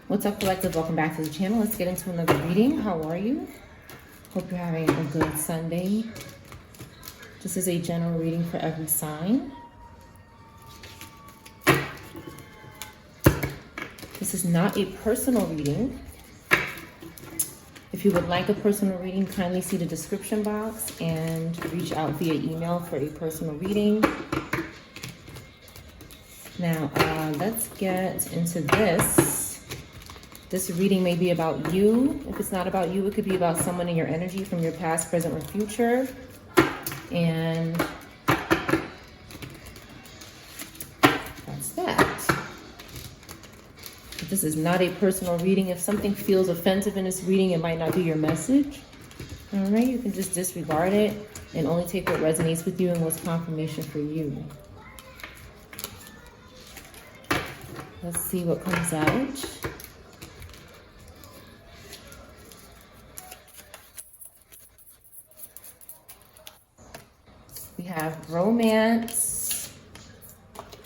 What's up, collective? Welcome back to the channel. Let's get into another reading. How are you? Hope you're having a good Sunday. This is a general reading for every sign. This is not a personal reading. If you would like a personal reading, kindly see the description box and reach out via email for a personal reading. Now, let's get into this. This reading may be about you. If it's not about you, it could be about someone in your energy from your past, present, or future. And that's that. But this is not a personal reading. If something feels offensive in this reading, it might not be your message. All right, you can just disregard it and only take what resonates with you and what's confirmation for you. Let's see what comes out. We have romance,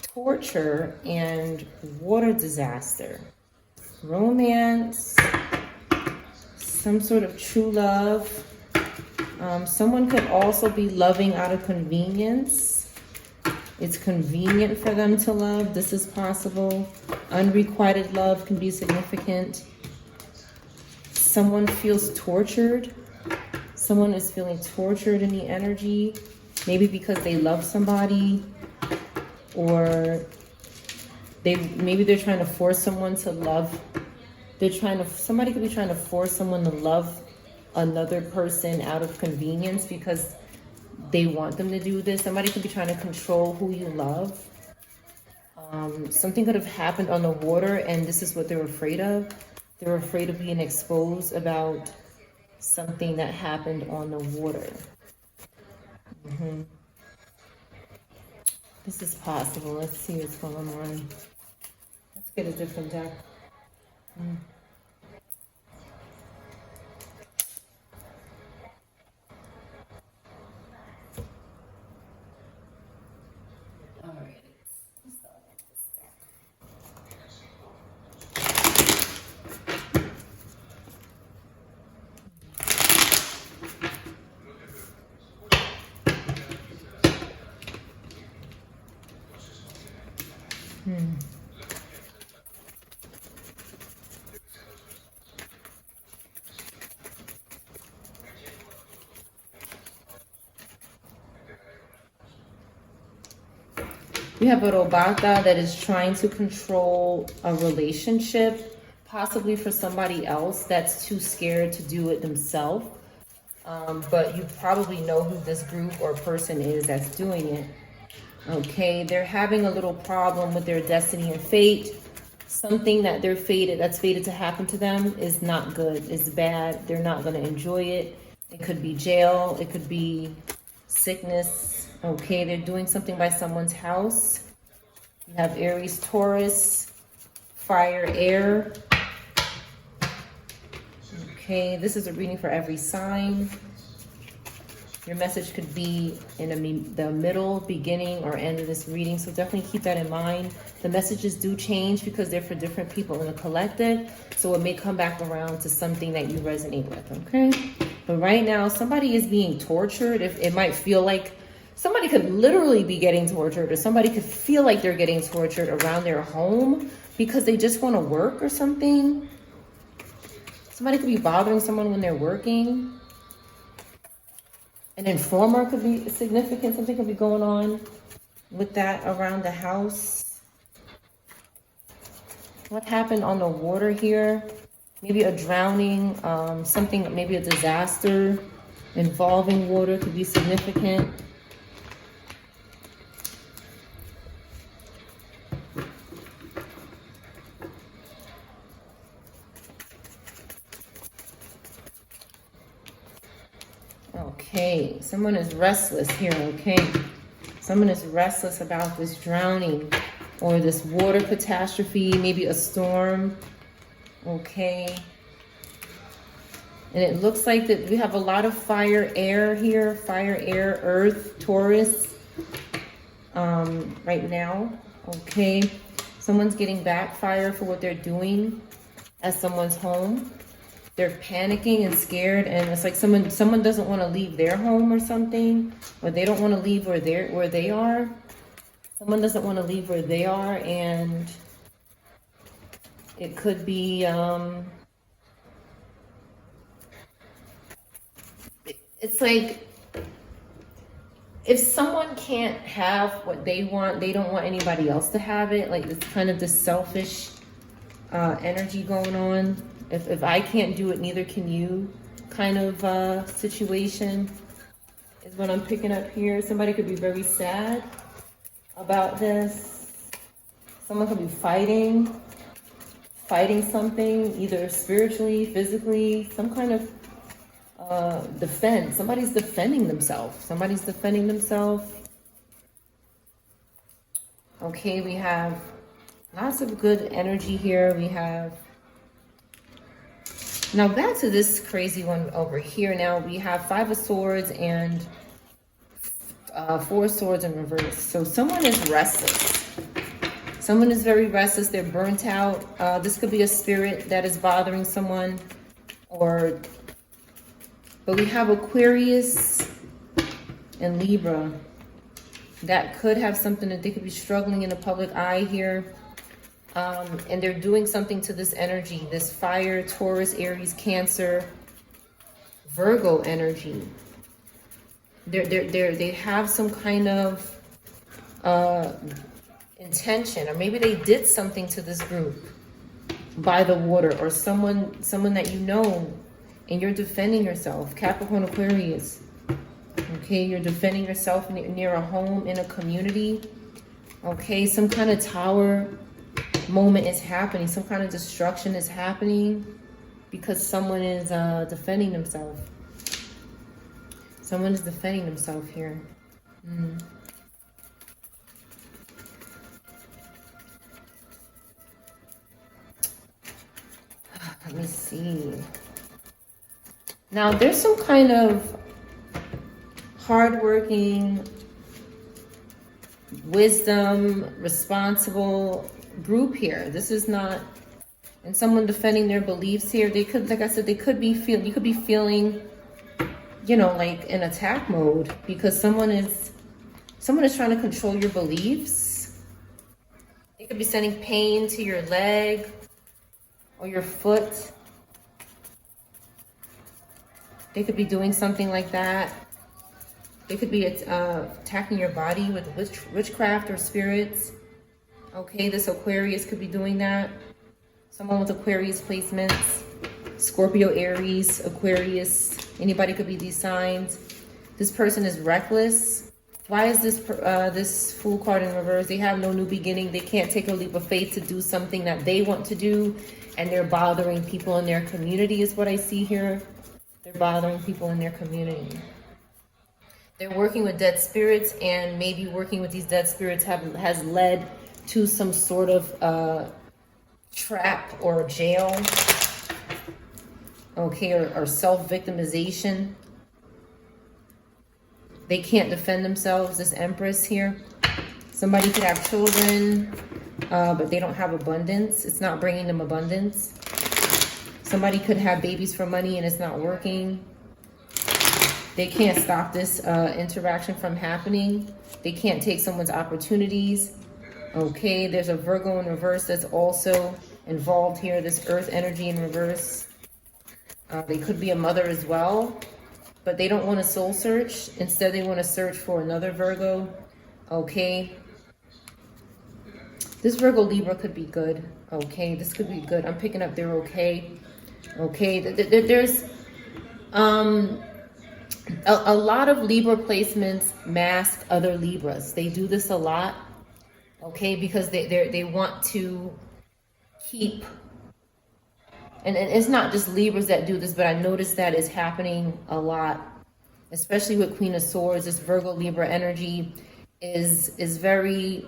torture, and water disaster. Romance, some sort of true love. Someone could also be loving out of convenience. It's convenient for them to love. This is possible. Unrequited love can be significant. Someone feels tortured. Someone is feeling tortured in the energy. Maybe because they love somebody, or maybe they're trying to force someone to love. Somebody could be trying to force someone to love another person out of convenience because they want them to do this. Somebody could be trying to control who you love. Something could have happened on the water, and this is what they're afraid of. They're afraid of being exposed about something that happened on the water. This is possible. Let's see what's going on. Let's get a different deck. All right. Let's start with this deck. We have a Robata that is trying to control a relationship, possibly for somebody else that's too scared to do it themselves. But you probably know who this group or person is that's doing it. Okay, they're having a little problem with their destiny and fate. Something that that's fated to happen to them is not good, is bad. They're not going to enjoy it. It could be jail. It could be sickness. Okay, they're doing something by someone's house. You have Aries, Taurus, fire, air. Okay, this is a reading for every sign. Your message could be in the middle, beginning, or end of this reading, so definitely keep that in mind. The messages do change because they're for different people in the collective, so it may come back around to something that you resonate with, okay? But right now, somebody is being tortured. If it might feel like somebody could literally be getting tortured, or somebody could feel like they're getting tortured around their home because they just want to work or something. Somebody could be bothering someone when they're working. An informer could be significant. Something could be going on with that around the house. What happened on the water here? Maybe a drowning, something, maybe a disaster involving water could be significant. Okay, someone is restless here, okay? Someone is restless about this drowning or this water catastrophe, maybe a storm, okay? And it looks like that we have a lot of fire, air here, fire, air, earth, Taurus, right now, okay? Someone's getting backfire for what they're doing. at someone's home. They're panicking and scared, and it's like someone doesn't want to leave their home or something, or they don't want to leave where they are. Someone doesn't want to leave where they are, and it could be it's like, if someone can't have what they want, they don't want anybody else to have it. Like, it's kind of this selfish energy going on. If I can't do it, neither can you, kind of situation is what I'm picking up here. Somebody could be very sad about this. Someone could be fighting something, either spiritually, physically, some kind of defense. Somebody's defending themselves. Okay, we have lots of good energy here. We have, now back to this crazy one over here. Now we have 5 of Swords and 4 Swords in reverse. So someone is restless. Someone is very restless. They're burnt out. This could be a spirit that is bothering someone, but we have Aquarius and Libra. That could have something that they could be struggling in the public eye here. And they're doing something to this energy, this fire, Taurus, Aries, Cancer, Virgo energy. They have some kind of intention, or maybe they did something to this group by the water, or someone that you know, and you're defending yourself. Capricorn, Aquarius. Okay, you're defending yourself near a home, in a community. Okay, some kind of tower moment is happening. Some kind of destruction is happening because someone is defending themselves. Someone is defending themselves here. Let me see. Now, there's some kind of hardworking, wisdom, responsible group here. This is not, and someone defending their beliefs here. They could, like I said, you could be feeling, you know, like in attack mode, because someone is trying to control your beliefs. They could be sending pain to your leg or your foot. They could be doing something like that. They could be attacking your body with witchcraft or spirits. Okay, this Aquarius could be doing that. Someone with Aquarius placements. Scorpio, Aries, Aquarius. Anybody could be these signs. This person is reckless. Why is this Fool card in reverse? They have no new beginning. They can't take a leap of faith to do something that they want to do. And they're bothering people in their community is what I see here. They're bothering people in their community. They're working with dead spirits, and maybe working with these dead spirits has led to some sort of trap or jail. Okay, or self-victimization. They can't defend themselves, this Empress here. Somebody could have children, but they don't have abundance. It's not bringing them abundance. Somebody could have babies for money and it's not working. They can't stop this interaction from happening. They can't take someone's opportunities. Okay, there's a Virgo in reverse that's also involved here, this Earth energy in reverse. They could be a mother as well, but they don't want to soul search. Instead, they want to search for another Virgo. Okay. This Virgo Libra could be good. Okay, this could be good. I'm picking up they're okay. Okay, there's a lot of Libra placements mask other Libras. They do this a lot. Okay, because they want to keep, and it's not just Libras that do this, but I noticed that is happening a lot, especially with Queen of Swords. This Virgo Libra energy is very,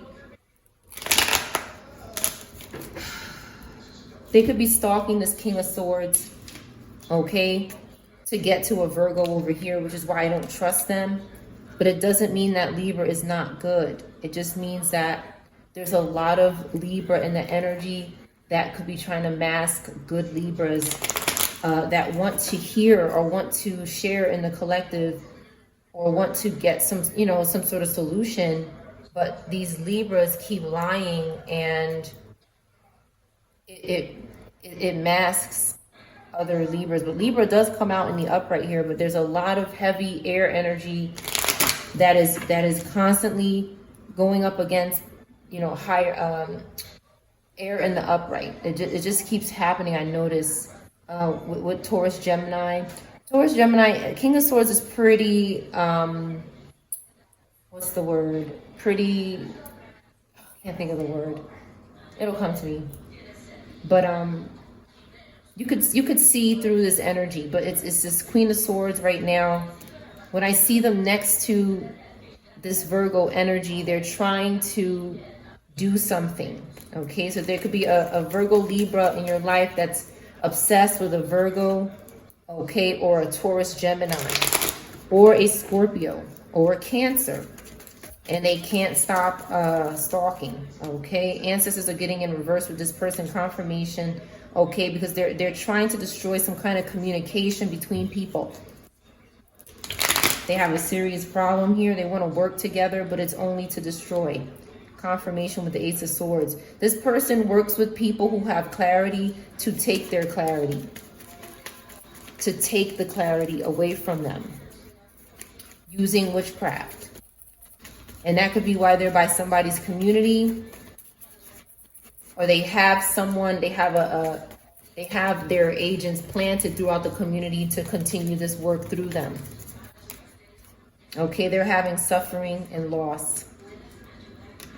they could be stalking this King of Swords, okay, to get to a Virgo over here, which is why I don't trust them. But it doesn't mean that Libra is not good. It just means that there's a lot of Libra in the energy that could be trying to mask good Libras that want to hear or want to share in the collective, or want to get some, you know, some sort of solution. But these Libras keep lying, and it masks other Libras. But Libra does come out in the upright here, but there's a lot of heavy air energy that is constantly going up against, you know, higher air in the upright. It just keeps happening. I notice with Taurus Gemini. Taurus Gemini, King of Swords is pretty, what's the word? Pretty, I can't think of the word. It'll come to me. But you could see through this energy, but it's this Queen of Swords right now. When I see them next to this Virgo energy, they're trying to do something. Okay, so there could be a Virgo Libra in your life that's obsessed with a Virgo, okay, or a Taurus Gemini, or a Scorpio, or a Cancer, and they can't stop stalking. Okay, ancestors are getting in reverse with this person, confirmation. Okay, because they're trying to destroy some kind of communication between people. They have a serious problem here. They want to work together, but it's only to destroy. Confirmation with the Ace of Swords. This person works with people who have clarity to take their clarity, to take the clarity away from them using witchcraft. And that could be why they're by somebody's community, or they have someone, they have their agents planted throughout the community to continue this work through them. Okay, they're having suffering and loss.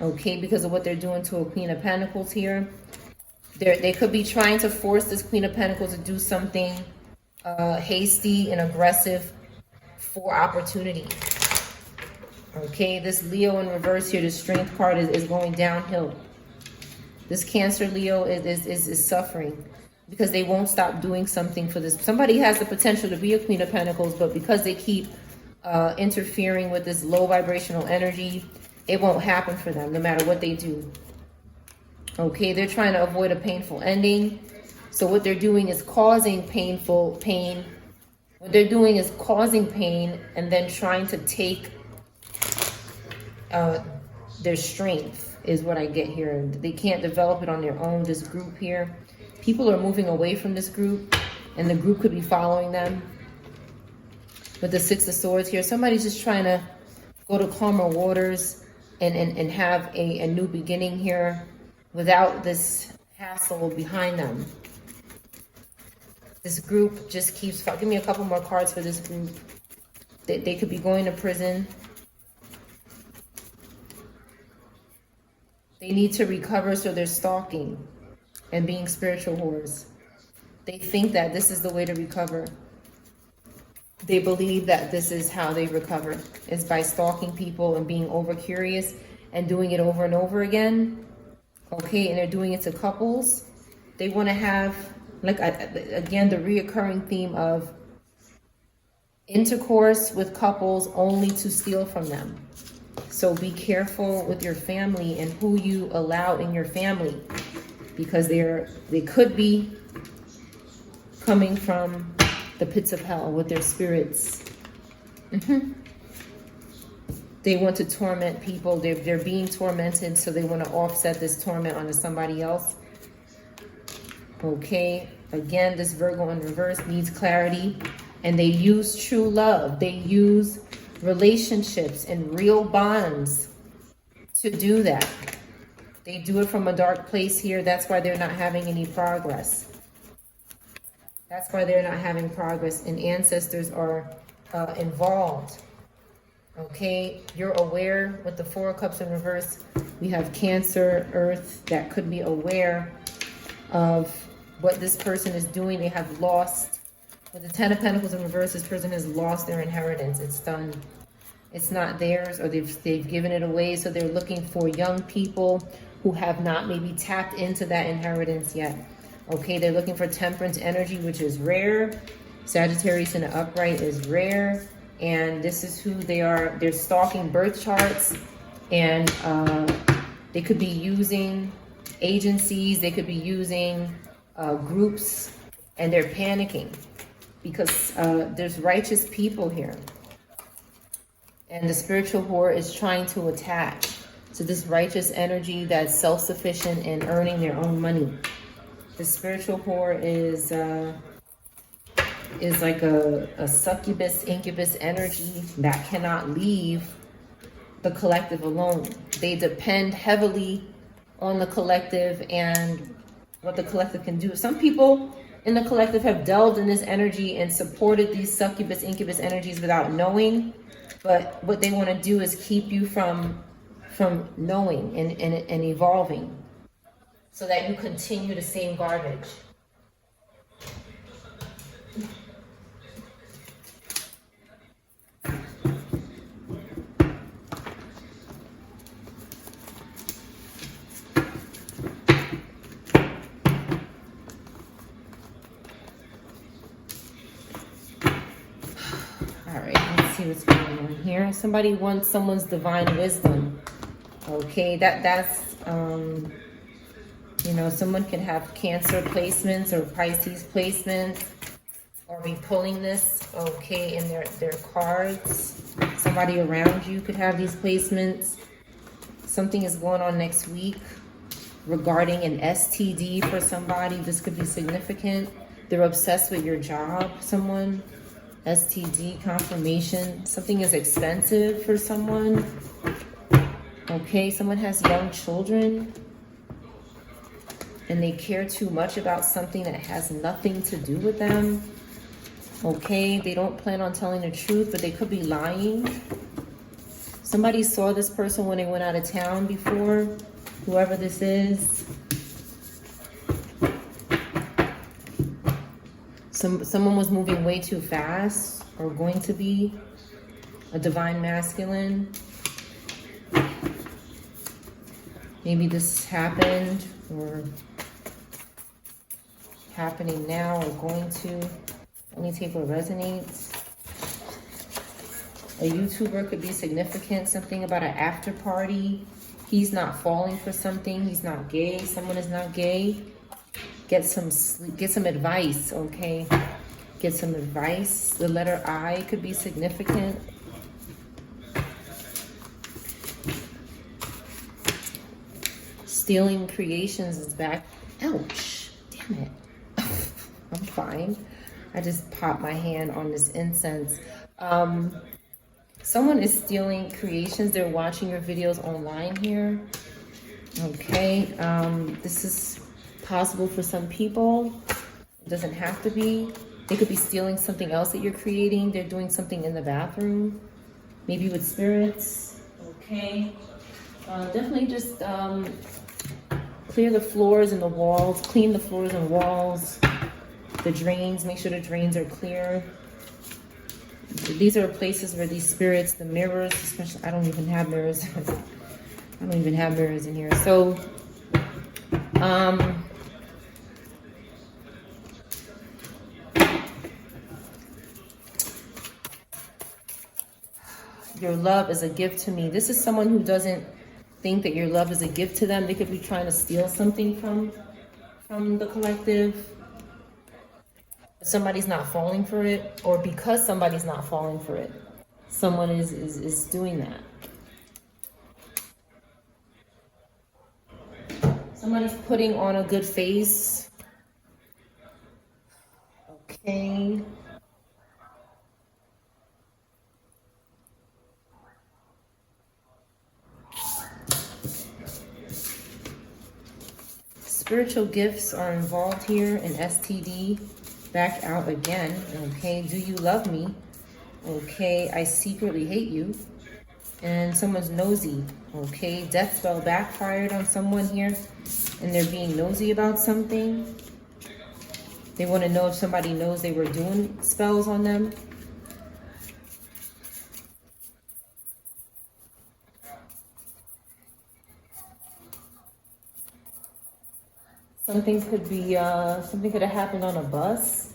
Okay, because of what they're doing to a Queen of Pentacles here. They could be trying to force this Queen of Pentacles to do something hasty and aggressive for opportunity. Okay, this Leo in reverse here, the Strength card is going downhill. This Cancer Leo is suffering because they won't stop doing something for this. Somebody has the potential to be a Queen of Pentacles, but because they keep interfering with this low vibrational energy, it won't happen for them no matter what they do. Okay, they're trying to avoid a painful ending. So what they're doing is causing pain. What they're doing is causing pain and then trying to take their strength is what I get here. They can't develop it on their own. This group here, people are moving away from this group, and the group could be following them. With the Six of Swords here, somebody's just trying to go to calmer waters and have a new beginning here without this hassle behind them. This group just keeps, give me a couple more cards for this group. They could be going to prison. They need to recover, so they're stalking and being spiritual whores. They think that this is the way to recover. They believe that this is how they recover, is by stalking people and being over curious and doing it over and over again. Okay, and they're doing it to couples. They want to have, like, again, the reoccurring theme of intercourse with couples only to steal from them. So be careful with your family and who you allow in your family, because they could be coming from the pits of hell with their spirits. They want to torment people. They're being tormented, so they want to offset this torment onto somebody else. Okay, again, this Virgo in reverse needs clarity, and they use true love. They use relationships and real bonds to do that. They do it from a dark place here. That's why they're not having any progress. That's why they're not having progress, and ancestors are involved. Okay, you're aware with the Four of Cups in reverse. We have Cancer, Earth, that could be aware of what this person is doing. They have lost. With the Ten of Pentacles in reverse, this person has lost their inheritance. It's done. It's not theirs, or they've given it away. So they're looking for young people who have not maybe tapped into that inheritance yet. Okay, they're looking for Temperance energy, which is rare. Sagittarius in the upright is rare. And this is who they are. They're stalking birth charts. And they could be using agencies, they could be using groups, and they're panicking because there's righteous people here. And the spiritual whore is trying to attach to this righteous energy that's self-sufficient and earning their own money. The spiritual whore is like a succubus, incubus energy that cannot leave the collective alone. They depend heavily on the collective and what the collective can do. Some people in the collective have delved in this energy and supported these succubus, incubus energies without knowing. But what they want to do is keep you from knowing and evolving so that you continue the same garbage. See what's going on here. Somebody wants someone's divine wisdom. Okay, that's you know, someone can have Cancer placements or Pisces placements, or be pulling this, okay, in their cards. Somebody around you could have these placements. Something is going on next week regarding an STD for somebody. This could be significant. They're obsessed with your job, someone. STD confirmation. Something is expensive for someone. Okay, someone has young children and they care too much about something that has nothing to do with them. Okay, they don't plan on telling the truth, but they could be lying. Somebody saw this person when they went out of town before, whoever this is. Someone was moving way too fast, or going to be a divine masculine. Maybe this happened, or happening now, or going to. Only take what resonates. A YouTuber could be significant. Something about an after party. He's not falling for something. He's not gay. Someone is not gay. Get some sleep, get some advice, okay? Get some advice. The letter I could be significant. Stealing Creations is back. Ouch, damn it. I'm fine. I just popped my hand on this incense. Someone is stealing creations. They're watching your videos online here. Okay, this is possible for some people. It doesn't have to be. They could be stealing something else that you're creating. They're doing something in the bathroom, maybe with spirits. Okay, definitely just clear the floors and the walls, clean the floors and walls, the drains, make sure the drains are clear. These are places where these spirits, the mirrors, especially, I don't even have mirrors. I don't even have mirrors in here. So, your love is a gift to me. This is someone who doesn't think that your love is a gift to them. They could be trying to steal something from the collective. Somebody's not falling for it, or because somebody's not falling for it, someone is doing that. Somebody's putting on a good face. Okay. Spiritual gifts are involved here in STD. Back out again. Okay, do you love me? Okay, I secretly hate you. And someone's nosy. Okay, death spell backfired on someone here, and they're being nosy about something. They want to know if somebody knows they were doing spells on them. Something could be something could have happened on a bus,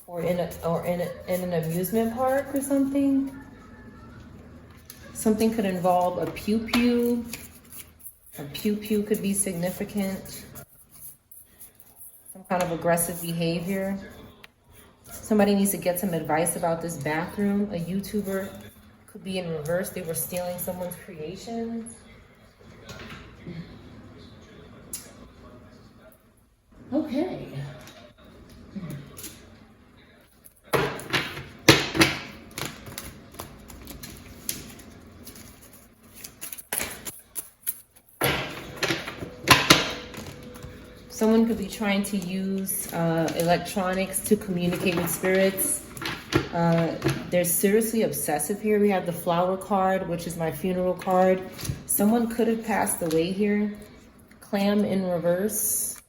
or in an amusement park or something. Something could involve a pew pew. A pew-pew could be significant. Some kind of aggressive behavior. Somebody needs to get some advice about this bathroom. A YouTuber could be in reverse. They were stealing someone's creations. Okay. Someone could be trying to use electronics to communicate with spirits. They're seriously obsessive here. We have the flower card, which is my funeral card. Someone could have passed away here. Clam in reverse.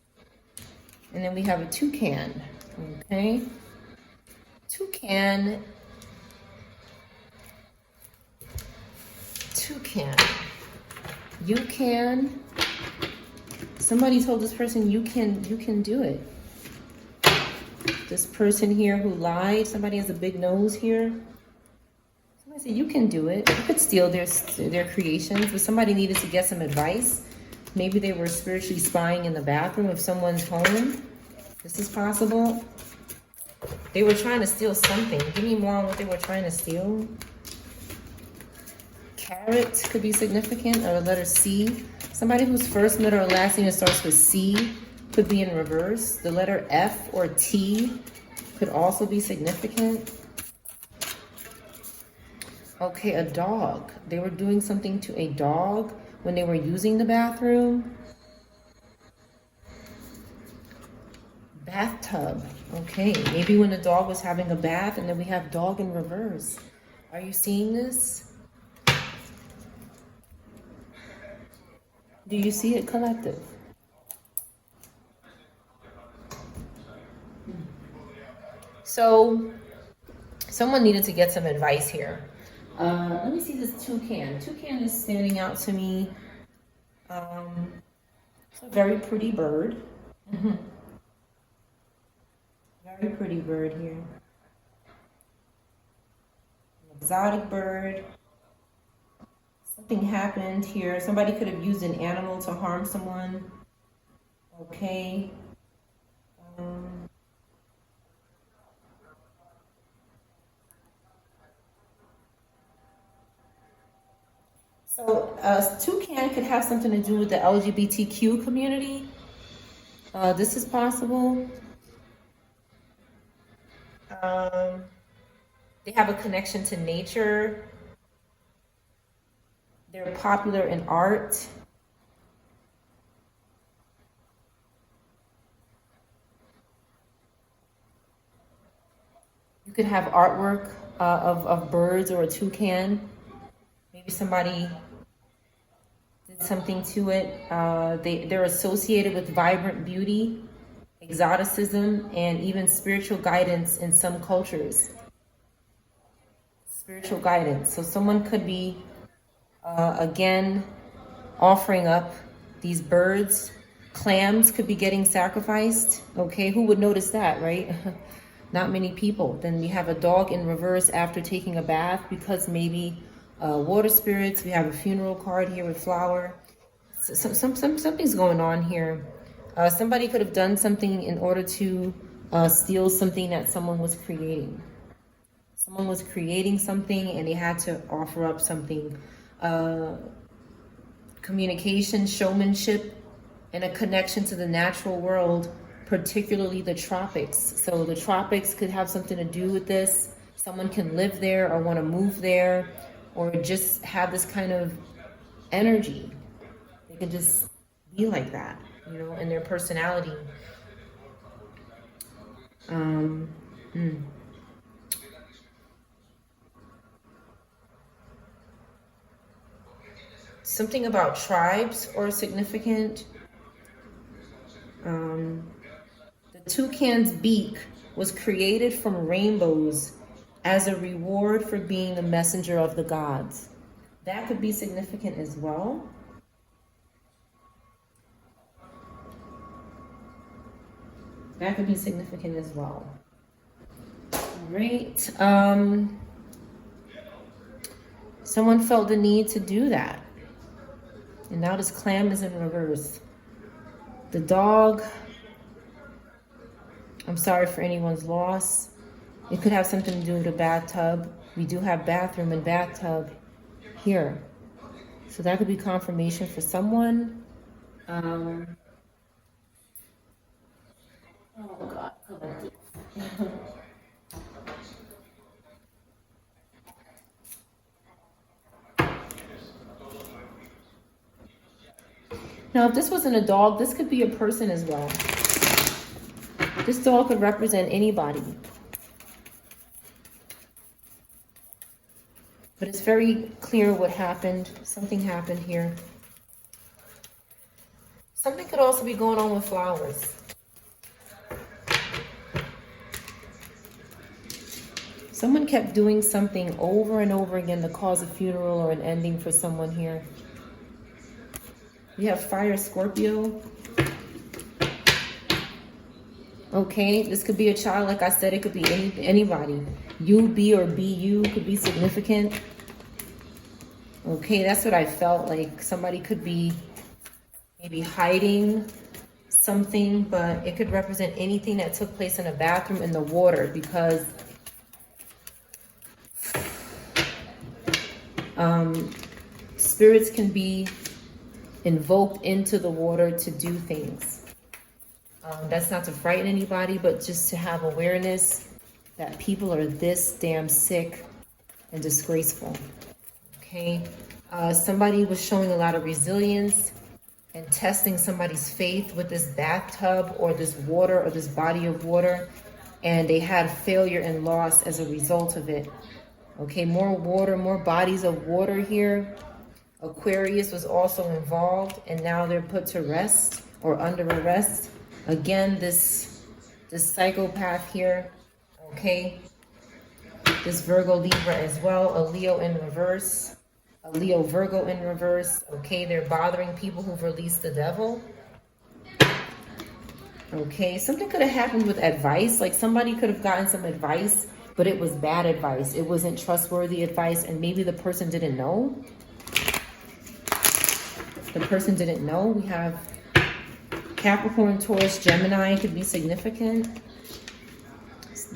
And then we have a toucan. Okay. Toucan. You can. Somebody told this person you can do it. This person here who lied, somebody has a big nose here. Somebody said you can do it. You could steal their creations, but somebody needed to get some advice. Maybe they were spiritually spying in the bathroom of someone's home. This is possible. They were trying to steal something. Give me more on what they were trying to steal. Carrot could be significant, or the letter C. Somebody whose first, middle, or last name starts with C could be in reverse. The letter F or T could also be significant. Okay, a dog. They were doing something to a dog when they were using the bathroom. Bathtub. Okay, maybe when the dog was having a bath, and then we have dog in reverse. Are you seeing this? Do you see it, collective? So, someone needed to get some advice here. Let me see this toucan. Toucan is standing out to me. It's a very pretty bird. Very pretty bird here. An exotic bird. Something happened here. Somebody could have used an animal to harm someone. Okay. So toucan could have something to do with the LGBTQ community. This is possible. They have a connection to nature. They're popular in art. You could have artwork of birds or a toucan. Maybe somebody did something to it. They're associated with vibrant beauty, exoticism, and even spiritual guidance in some cultures. Spiritual guidance. So someone could be again, offering up these birds. Clams could be getting sacrificed. Okay, who would notice that, right? Not many people. Then we have a dog in reverse after taking a bath, because maybe water spirits. We have a funeral card here with flower. Something's going on here. Somebody could have done something in order to steal something that someone was creating. Someone was creating something and they had to offer up something. Communication, showmanship, and a connection to the natural world, particularly the tropics. So the tropics could have something to do with this. Someone can live there or want to move there, or just have this kind of energy. They could just be like that, you know, in their personality. Something about tribes or significant. The toucan's beak was created from rainbows as a reward for being the messenger of the gods. That could be significant as well. That could be significant as well. All right. Someone felt the need to do that. And now this clam is in reverse. The dog, I'm sorry for anyone's loss. It could have something to do with a bathtub. We do have bathroom and bathtub here. So that could be confirmation for someone. Oh God, now, if this wasn't a dog, this could be a person as well. This dog could represent anybody. But it's very clear what happened. Something happened here. Something could also be going on with flowers. Someone kept doing something over and over again to cause a funeral or an ending for someone here. We have fire, Scorpio. Okay, this could be a child. Like I said, it could be anybody. You, be, or be you could be significant. Okay, that's what I felt like. Somebody could be maybe hiding something, but it could represent anything that took place in a bathroom in the water, because spirits can be invoked into the water to do things. That's not to frighten anybody, but just to have awareness that people are this damn sick and disgraceful. Okay, somebody was showing a lot of resilience and testing somebody's faith with this bathtub or this water or this body of water, and they had failure and loss as a result of it. Okay, more water, more bodies of water here. Aquarius was also involved, and now they're put to rest or under arrest. Again, this psychopath here, okay? This Virgo Libra as well, a Leo in reverse, a Leo Virgo in reverse. Okay, they're bothering people who've released the devil. Okay, something could have happened with advice. Like somebody could have gotten some advice, but it was bad advice. It wasn't trustworthy advice, and maybe the person didn't know. The person didn't know. We have Capricorn, Taurus, Gemini could be significant.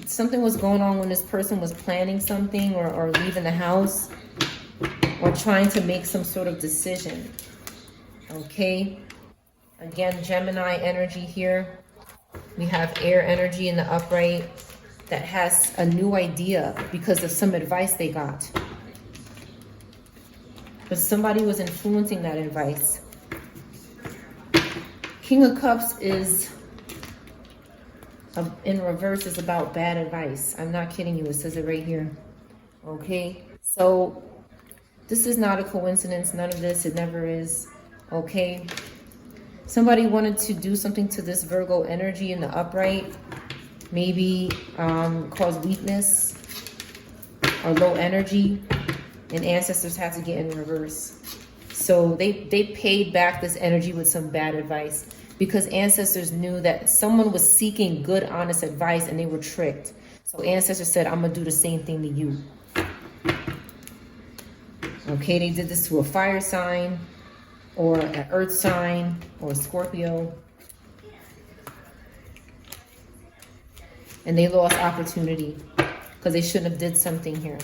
Something was going on when this person was planning something or leaving the house or trying to make some sort of decision. Okay. Again, Gemini energy here. We have air energy in the upright that has a new idea because of some advice they got. But somebody was influencing that advice. King of Cups is in reverse, is about bad advice. I'm not kidding you. It says it right here. Okay. So this is not a coincidence. None of this. It never is. Okay. Somebody wanted to do something to this Virgo energy in the upright. Maybe cause weakness or low energy. And ancestors had to get in reverse. So they paid back this energy with some bad advice because ancestors knew that someone was seeking good, honest advice and they were tricked. So ancestors said, I'm going to do the same thing to you. Okay, they did this to a fire sign or an earth sign or a Scorpio. And they lost opportunity because they shouldn't have did something here.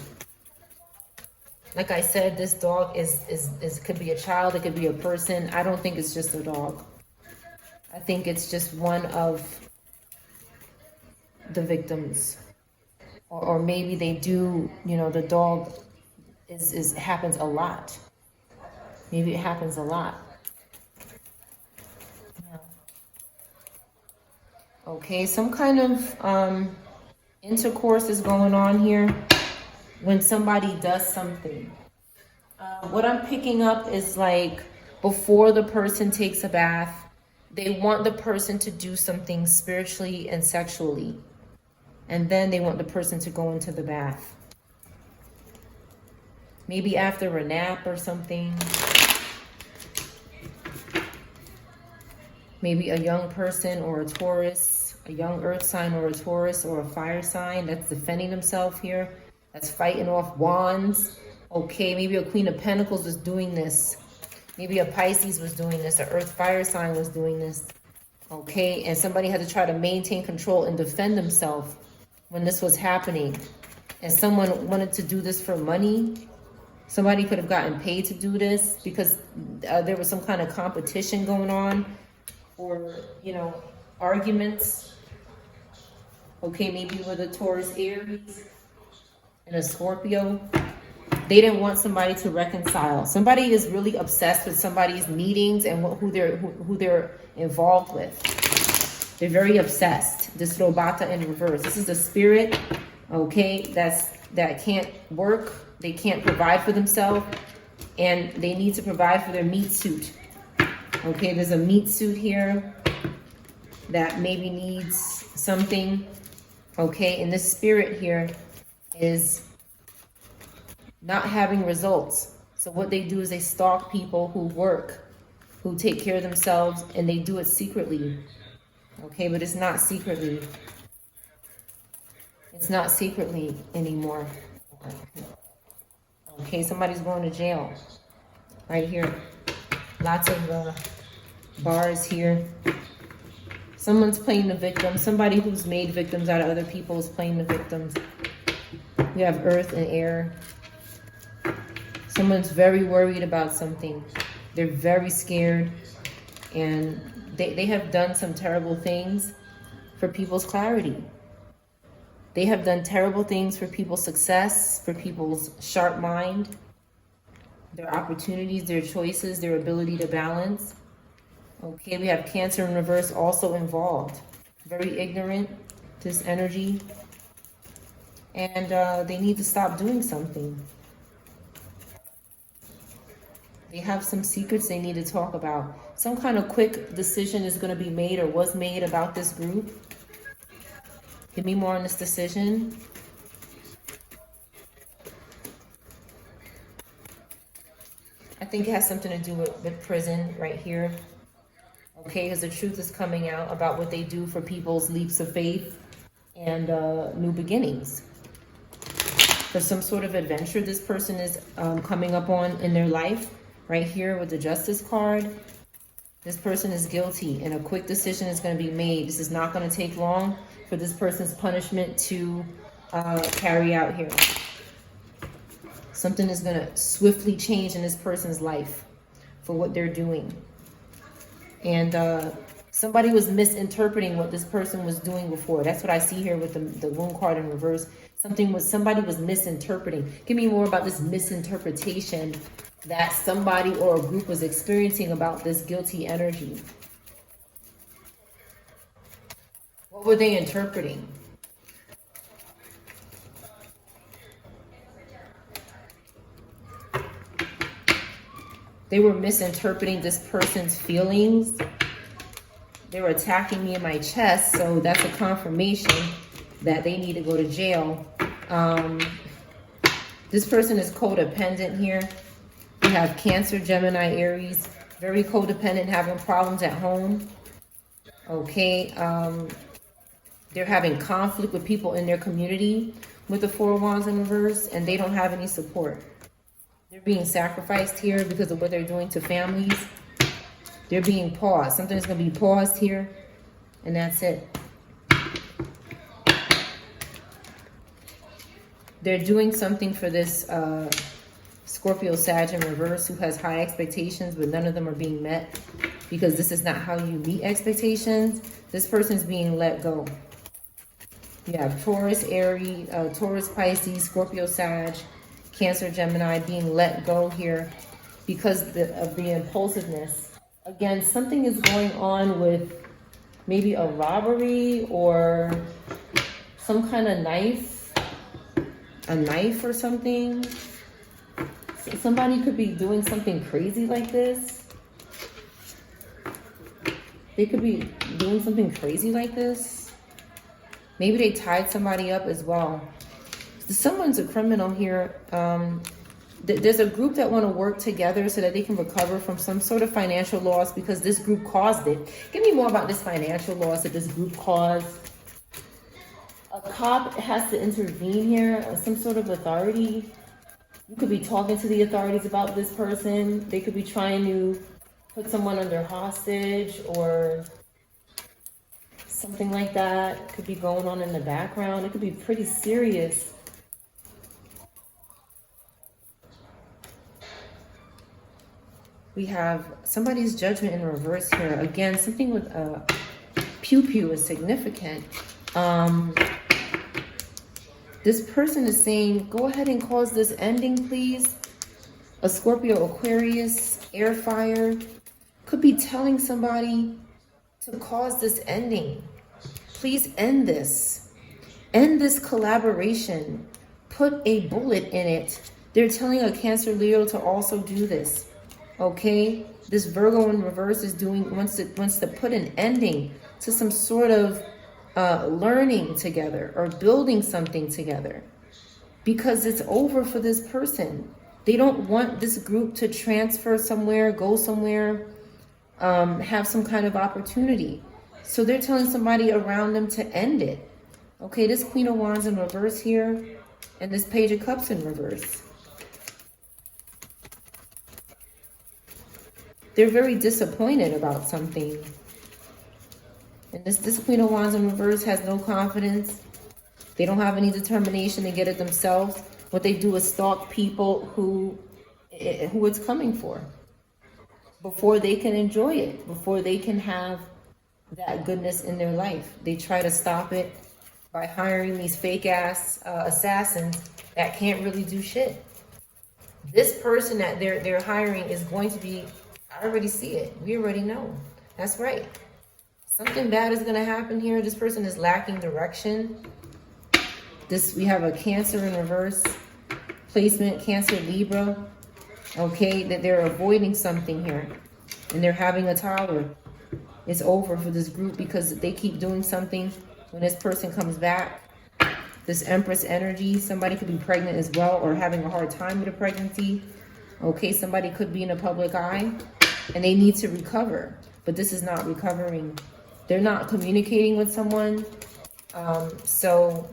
Like I said, this dog is could be a child, it could be a person. I don't think it's just a dog. I think it's just one of the victims. Or maybe they do, you know, the dog happens a lot. Maybe it happens a lot. Yeah. Okay, some kind of intercourse is going on here. When somebody does something, what I'm picking up is like before the person takes a bath, they want the person to do something spiritually and sexually. And then they want the person to go into the bath. Maybe after a nap or something. Maybe a young person or a Taurus, a young earth sign or a Taurus or a fire sign that's defending themselves here. That's fighting off wands. Okay, maybe a Queen of Pentacles is doing this. Maybe a Pisces was doing this, an earth fire sign was doing this. Okay, and somebody had to try to maintain control and defend themselves when this was happening. And someone wanted to do this for money. Somebody could have gotten paid to do this because there was some kind of competition going on, or, you know, arguments. Okay, maybe with a Taurus, Aries, and a Scorpio. They didn't want somebody to reconcile. Somebody is really obsessed with somebody's meetings and who they're involved with. They're very obsessed. This Robata in reverse. This is the spirit, okay, that can't work. They can't provide for themselves, and they need to provide for their meat suit. Okay, there's a meat suit here that maybe needs something. Okay, and this spirit here is not having results. So what they do is they stalk people who work, who take care of themselves, and they do it secretly. Okay, but it's not secretly. It's not secretly anymore. Okay, somebody's going to jail. Right here. Lots of bars here. Someone's playing the victim. Somebody who's made victims out of other people is playing the victims. We have earth and air. Someone's very worried about something. They're very scared. And they have done some terrible things for people's clarity. They have done terrible things for people's success, for people's sharp mind, their opportunities, their choices, their ability to balance. Okay, we have Cancer in reverse also involved. Very ignorant, this energy. And they need to stop doing something. They have some secrets they need to talk about. Some kind of quick decision is going to be made or was made about this group. Give me more on this decision. I think it has something to do with prison right here. Okay, because the truth is coming out about what they do for people's leaps of faith and new beginnings. For some sort of adventure this person is coming up on in their life. Right here with the Justice card. This person is guilty and a quick decision is going to be made. This is not going to take long for this person's punishment to carry out here. Something is going to swiftly change in this person's life for what they're doing. And somebody was misinterpreting what this person was doing before. That's what I see here with the Moon card in reverse. Somebody was misinterpreting. Give me more about this misinterpretation that somebody or a group was experiencing about this guilty energy. What were they interpreting? They were misinterpreting this person's feelings. They were attacking me in my chest, so that's a confirmation that they need to go to jail. This person is codependent here. We have Cancer, Gemini, Aries, very codependent, having problems at home. Okay, they're having conflict with people in their community with the Four of Wands in reverse, and they don't have any support. They're being sacrificed here because of what they're doing to families. They're being paused. Something's going to be paused here, and that's it. They're doing something for this Scorpio, Sag in reverse who has high expectations, but none of them are being met because this is not how you meet expectations. This person's being let go. You have Taurus, Aries, Taurus, Pisces, Scorpio, Sag, Cancer, Gemini being let go here because of the impulsiveness. Again, something is going on with maybe a robbery or some kind of knife, a knife or something. Somebody could be doing something crazy like this. They could be doing something crazy like this. Maybe they tied somebody up as well. Someone's a criminal here. There's a group that want to work together so that they can recover from some sort of financial loss because this group caused it. Give me more about this financial loss that this group caused. A cop has to intervene here, some sort of authority. You could be talking to the authorities about this person. They could be trying to put someone under hostage or something like that. Could be going on in the background. It could be pretty serious. We have somebody's judgment in reverse here. Again, something with pew pew is significant. This person is saying, go ahead and cause this ending, please. A Scorpio, Aquarius, air fire. Could be telling somebody to cause this ending. Please end this. End this collaboration. Put a bullet in it. They're telling a Cancer, Leo to also do this. Okay? This Virgo in reverse is wants to put an ending to some sort of learning together or building something together, because it's over for this person. They don't want this group to transfer somewhere, go somewhere, have some kind of opportunity. So they're telling somebody around them to end it. Okay, this Queen of Wands in reverse here, and this Page of Cups in reverse. They're very disappointed about something. And this Queen of Wands in reverse has no confidence. They don't have any determination to get it themselves. What they do is stalk people who it's coming for, before they can enjoy it, before they can have that goodness in their life. They try to stop it by hiring these fake ass assassins that can't really do shit. This person that they're hiring is going to be, I already see it. We already know. That's right. Something bad is going to happen here. This person is lacking direction. We have a Cancer in reverse placement, Cancer, Libra. Okay, that they're avoiding something here, and they're having a tower. It's over for this group because they keep doing something. When this person comes back, this Empress energy, somebody could be pregnant as well or having a hard time with a pregnancy. Okay, somebody could be in a public eye and they need to recover, but this is not recovering. They're not communicating with someone. So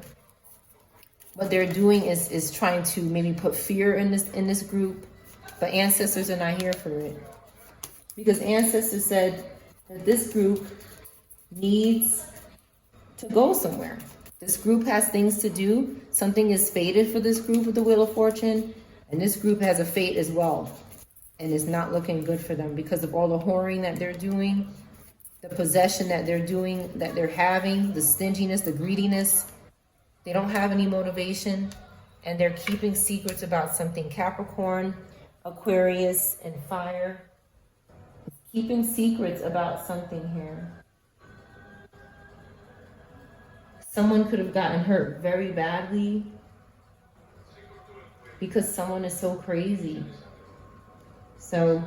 what they're doing is trying to maybe put fear in this group, but ancestors are not here for it, because ancestors said that this group needs to go somewhere. This group has things to do. Something is fated for this group with the Wheel of Fortune, and this group has a fate as well, and it's not looking good for them because of all the whoring that they're doing, the possession that they're doing, that they're having, the stinginess, the greediness. They don't have any motivation, and they're keeping secrets about something. Capricorn, Aquarius, and fire. Keeping secrets about something here. Someone could have gotten hurt very badly because someone is so crazy. So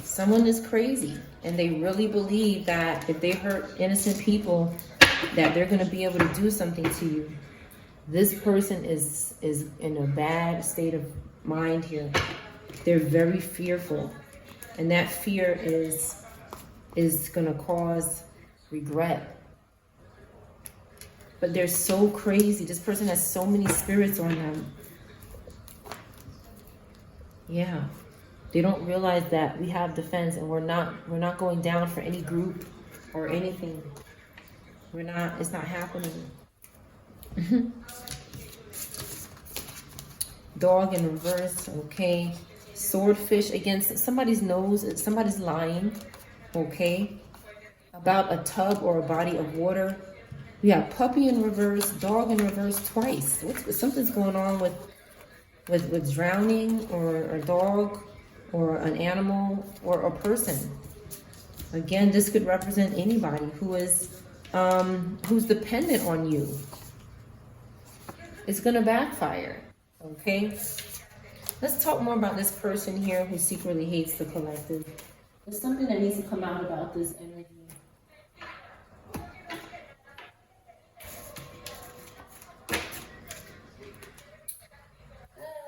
someone is crazy, and they really believe that if they hurt innocent people, that they're going to be able to do something to you. This person is in a bad state of mind here. They're very fearful, and that fear is going to cause regret. But they're so crazy. This person has so many spirits on them. Yeah. They don't realize that we have defense, and we're not going down for any group or anything. It's not happening. Dog in reverse, okay. Swordfish against somebody's nose. Somebody's lying, okay, about a tub or a body of water. We have puppy in reverse, dog in reverse twice. Something's going on with drowning, or a dog, or an animal, or a person. Again, this could represent anybody who is who's dependent on you. It's going to backfire. Okay? Let's talk more about this person here who secretly hates the collective. There's something that needs to come out about this energy.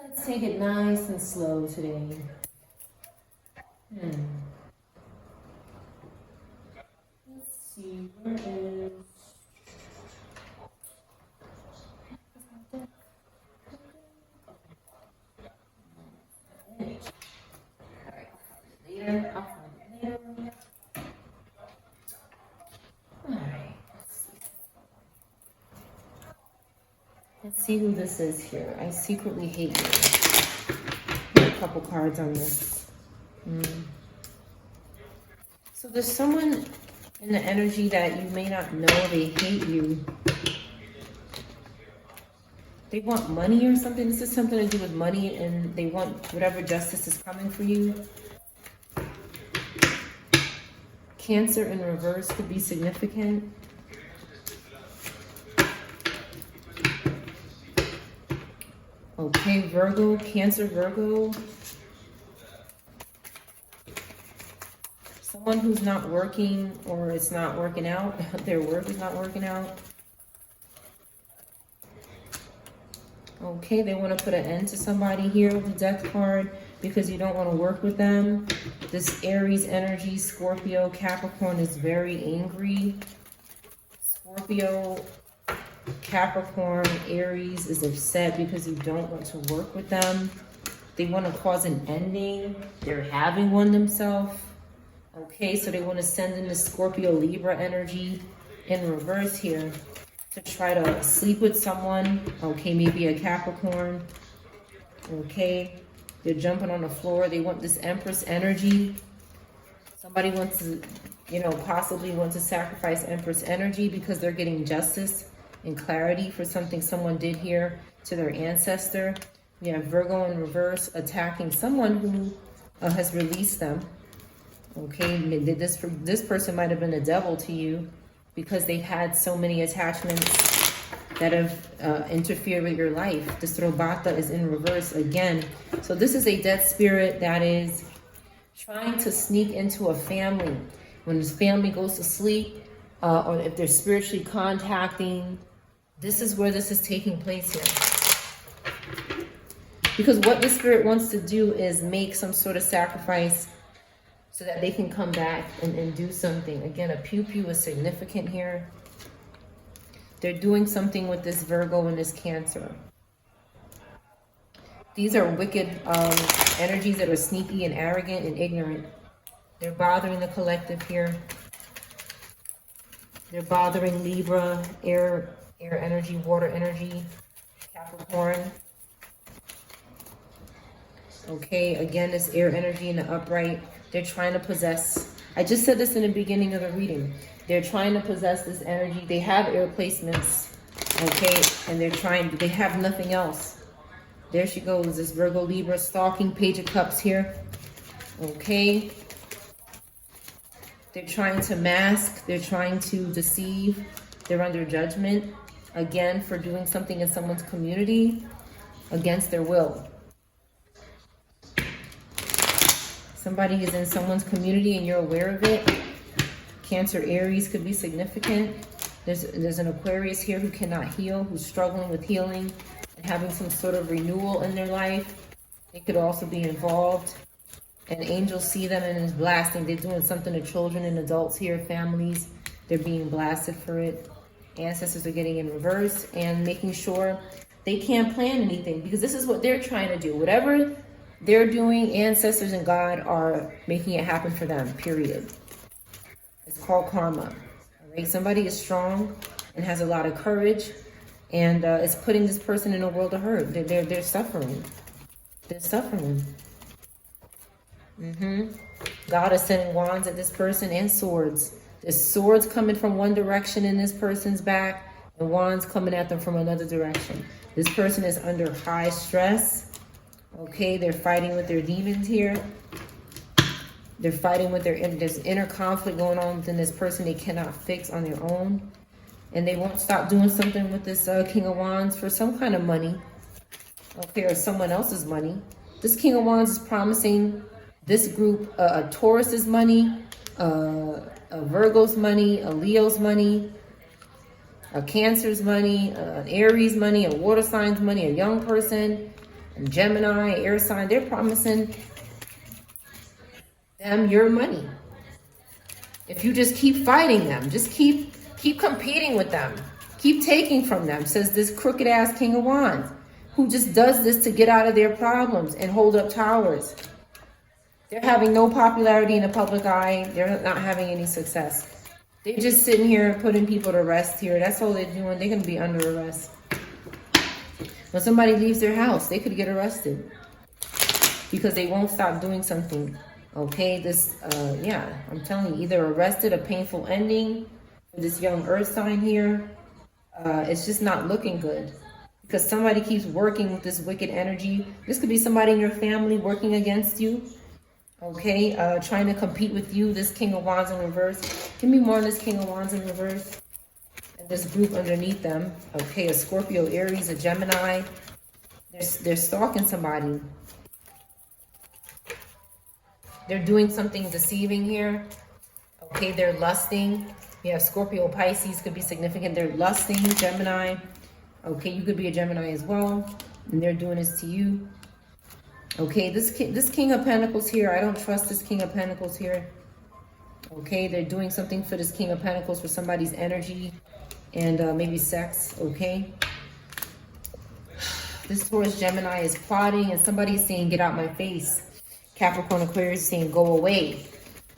Let's take it nice and slow today. Let's see, where is... Later, I'll find it later. Alright, let's see who this is here. I secretly hate you. Put a couple cards on this. So there's someone in the energy that you may not know, they hate you. They want money or something. This is something to do with money, and they want whatever justice is coming for you. Cancer in reverse could be significant. Okay, Virgo, Cancer, Virgo. Someone who's not working, or it's not working out. Their work is not working out. Okay, they want to put an end to somebody here with the Death card because you don't want to work with them. This Aries energy, Scorpio, Capricorn is very angry. Scorpio, Capricorn, Aries is upset because you don't want to work with them. They want to cause an ending. They're having one themselves. Okay, so they want to send in the Scorpio, Libra energy in reverse here to try to sleep with someone. Okay, maybe a Capricorn. Okay, they're jumping on the floor. They want this Empress energy. Somebody wants to, you know, possibly want to sacrifice Empress energy because they're getting justice and clarity for something someone did here to their ancestor. We have Virgo in reverse attacking someone who has released them. Okay, this person might have been a devil to you because they've had so many attachments that have interfered with your life. This Robata is in reverse again. So this is a dead spirit that is trying to sneak into a family. When this family goes to sleep, or if they're spiritually contacting, this is where this is taking place here. Because what this spirit wants to do is make some sort of sacrifice so that they can come back and do something. Again, a pew-pew is significant here. They're doing something with this Virgo and this Cancer. These are wicked energies that are sneaky and arrogant and ignorant. They're bothering the collective here. They're bothering Libra, air energy, water energy, Capricorn. Okay, again, this air energy in the upright. They're trying to possess. I just said this in the beginning of the reading. They're trying to possess this energy. They have air placements, okay? And they have nothing else. There she goes, this Virgo, Libra, stalking, Page of Cups here. Okay. They're trying to mask. They're trying to deceive. They're under judgment, again, for doing something in someone's community against their will. Somebody is in someone's community and you're aware of it. Cancer, Aries could be significant. There's an Aquarius here who cannot heal, who's struggling with healing and having some sort of renewal in their life. They could also be involved. And angels see them and is blasting. They're doing something to children and adults here, families. They're being blasted for it. Ancestors are getting in reverse and making sure they can't plan anything because this is what they're trying to do. Whatever they're doing, ancestors and God are making it happen for them, period. It's called karma. All right? Somebody is strong and has a lot of courage and is putting this person in a world of hurt. They're suffering. They're suffering. God is sending wands at this person and swords. There's swords coming from one direction in this person's back and wands coming at them from another direction. This person is under high stress. Okay, they're fighting with their demons here. They're fighting with there's inner conflict going on within this person they cannot fix on their own. And they won't stop doing something with this King of Wands for some kind of money. Okay, or someone else's money. This King of Wands is promising this group a Taurus's money, a Virgo's money, a Leo's money, a Cancer's money, an Aries money, a water sign's money, a young person, and Gemini, air sign. They're promising them your money. If you just keep fighting them, just keep competing with them, keep taking from them, says this crooked ass King of Wands, who just does this to get out of their problems and hold up towers. They're having no popularity in the public eye. They're not having any success. They're just sitting here putting people to rest here. That's all they're doing. They're going to be under arrest. When somebody leaves their house, they could get arrested because they won't stop doing something. Okay, this, yeah, I'm telling you, either arrested, a painful ending for this young earth sign here. It's just not looking good because somebody keeps working with this wicked energy. This could be somebody in your family working against you. Okay, trying to compete with you, this King of Wands in reverse. Give me more on this King of Wands in reverse. And this group underneath them. Okay, a Scorpio, Aries, a Gemini. They're stalking somebody. They're doing something deceiving here. Okay, they're lusting. You have Scorpio, Pisces could be significant. They're lusting, Gemini. Okay, you could be a Gemini as well. And they're doing this to you. Okay, this King of Pentacles here, I don't trust this King of Pentacles here. Okay, they're doing something for this King of Pentacles for somebody's energy and maybe sex, okay? This Taurus, Gemini is plotting and somebody's saying, get out my face. Capricorn, Aquarius is saying, go away.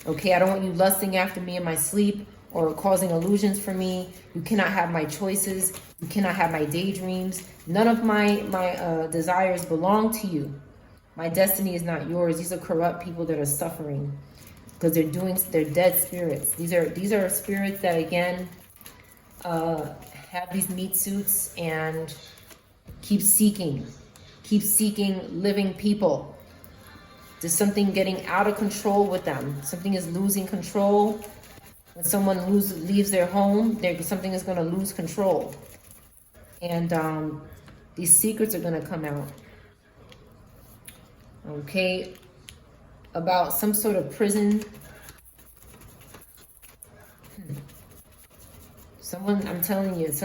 Okay, I don't want you lusting after me in my sleep or causing illusions for me. You cannot have my choices. You cannot have my daydreams. None of my desires belong to you. My destiny is not yours. These are corrupt people that are suffering because they're dead spirits. These are spirits that, again, have these meat suits and keep seeking living people. There's something getting out of control with them. Something is losing control. When someone leaves their home, something is going to lose control. And these secrets are going to come out. Okay, about some sort of prison. Someone, I'm telling you, it's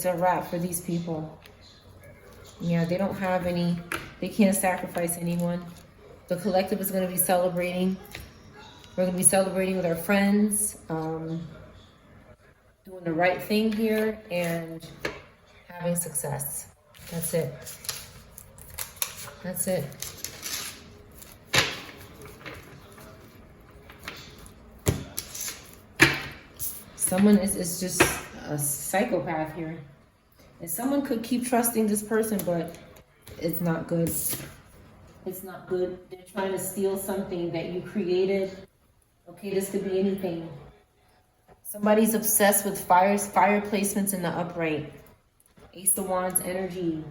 a wrap for these people. Yeah, they don't have they can't sacrifice anyone. The collective is going to be celebrating. We're going to be celebrating with our friends, doing the right thing here and having success. That's it. That's it. Someone is just a psychopath here. And someone could keep trusting this person, but it's not good. It's not good. They're trying to steal something that you created. Okay, this could be anything. Somebody's obsessed with fire placements in the upright. Ace of Wands energy.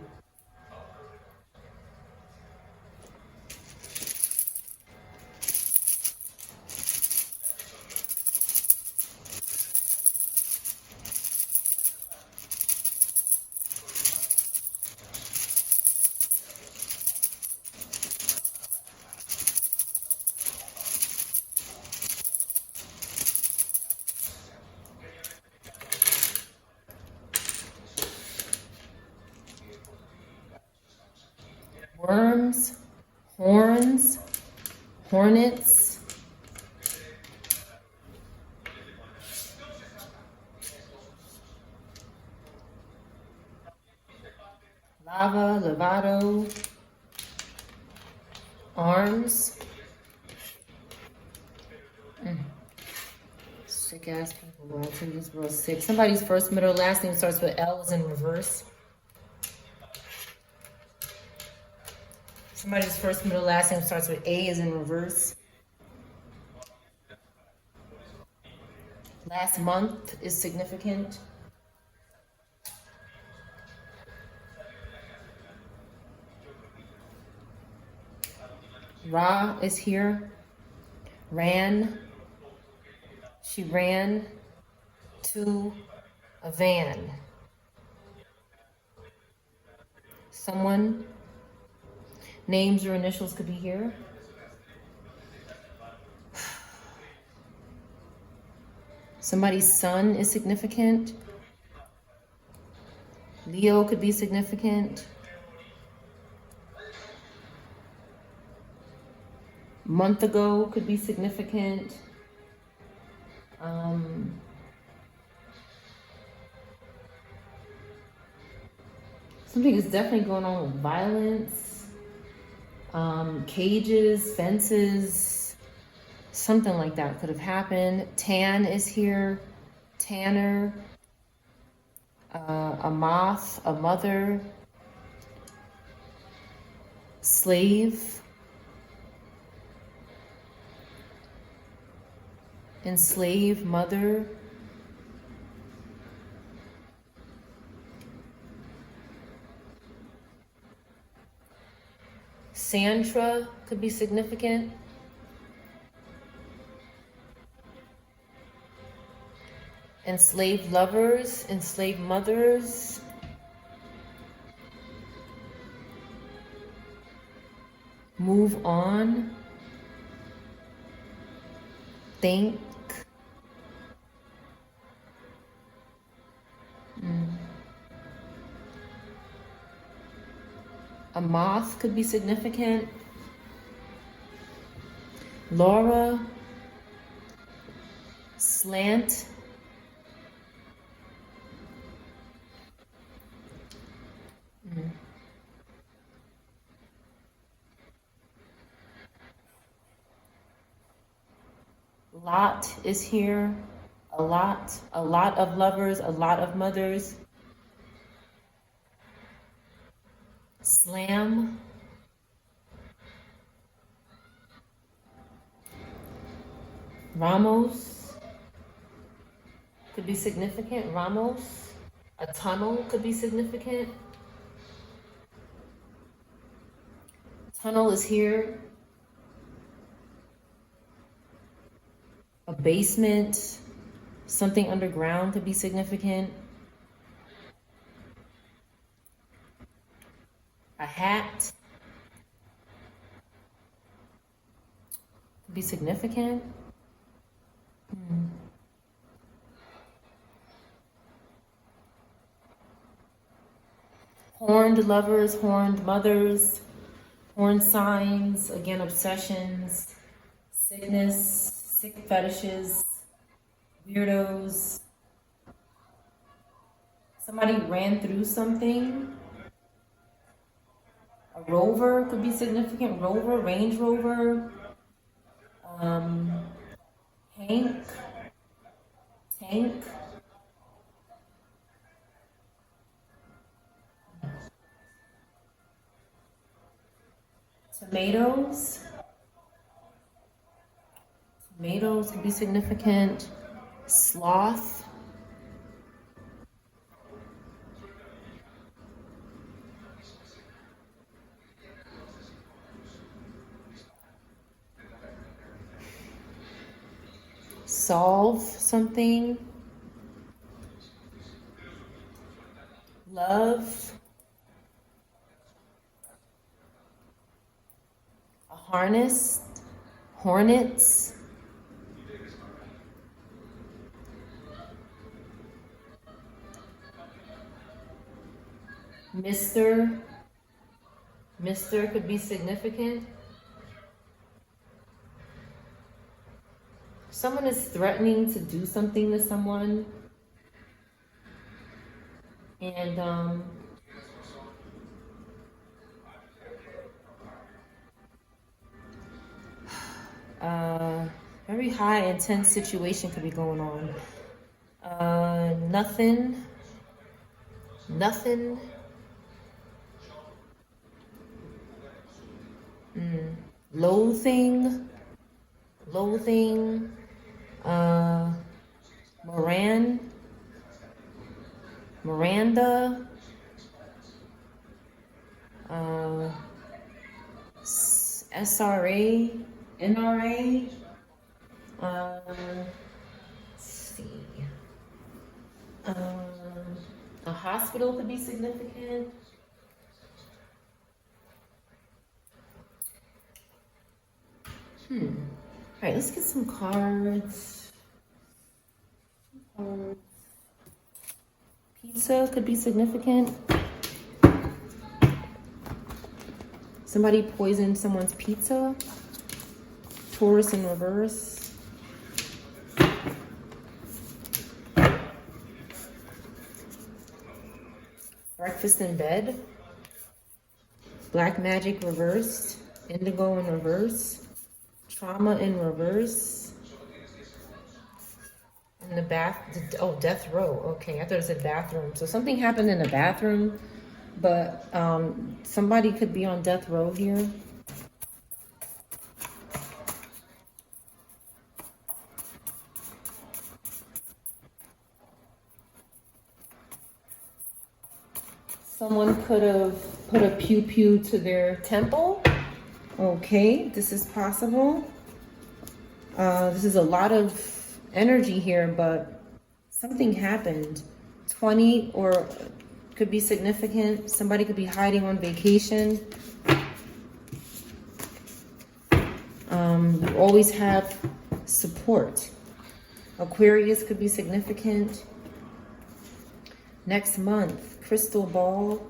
Worms, horns, hornets. Lava, lavado, arms. Sick ass people. I think this real sick. Somebody's first, middle, last name starts with L, is in reverse. Somebody's first, middle, last name starts with A, is in reverse. Last month is significant. Ra is here. Ran. She ran to a van. Someone, names or initials could be here. Somebody's son is significant. Leo could be significant. Month ago could be significant. Something is definitely going on with violence, cages, fences, something like that could have happened. Tan is here, tanner, a moth, a mother, slave, enslaved mother, Santra could be significant. Enslaved lovers, enslaved mothers. Move on. Think. A moth could be significant. Laura. Slant. Lot is here. A lot of lovers, a lot of mothers. Slam. Ramos could be significant. Ramos. A tunnel could be significant. Tunnel is here. A basement, something underground could be significant. A hat could be significant. Horned lovers, horned mothers, horned signs, again, obsessions, sickness, sick fetishes, weirdos. Somebody ran through something. A rover could be significant. Rover, Range Rover. Hank. Tank. Tomatoes. Tomatoes could be significant. Sloth. Solve something. Love. A harness. Hornets. Mr. Could be significant. Someone is threatening to do something to someone. And very high intense situation could be going on. Nothing. Loathing. Miranda. SRA, NRA. Let's see. A hospital could be significant. All right, let's get some cards. Pizza could be significant. Somebody poisoned someone's pizza. Taurus in reverse. Breakfast in bed. Black magic reversed. Indigo in reverse. Trauma in reverse. In the death row. Okay, I thought it said bathroom. So something happened in the bathroom, but somebody could be on death row here. Someone could have put a pew-pew to their temple. Okay, this is possible. This is a lot of energy here, but something happened. 20 or could be significant. Somebody could be hiding on vacation. You always have support. Aquarius could be significant. Next month, crystal ball.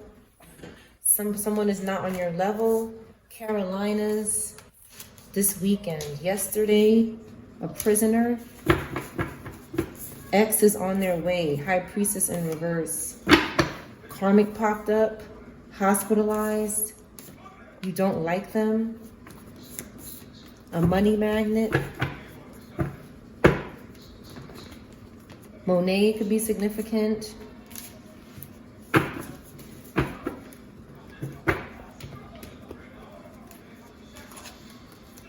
Someone is not on your level. Carolinas. This weekend. Yesterday, a prisoner. X is on their way. High priestess in reverse. Karmic popped up. Hospitalized. You don't like them. A money magnet. Monet could be significant.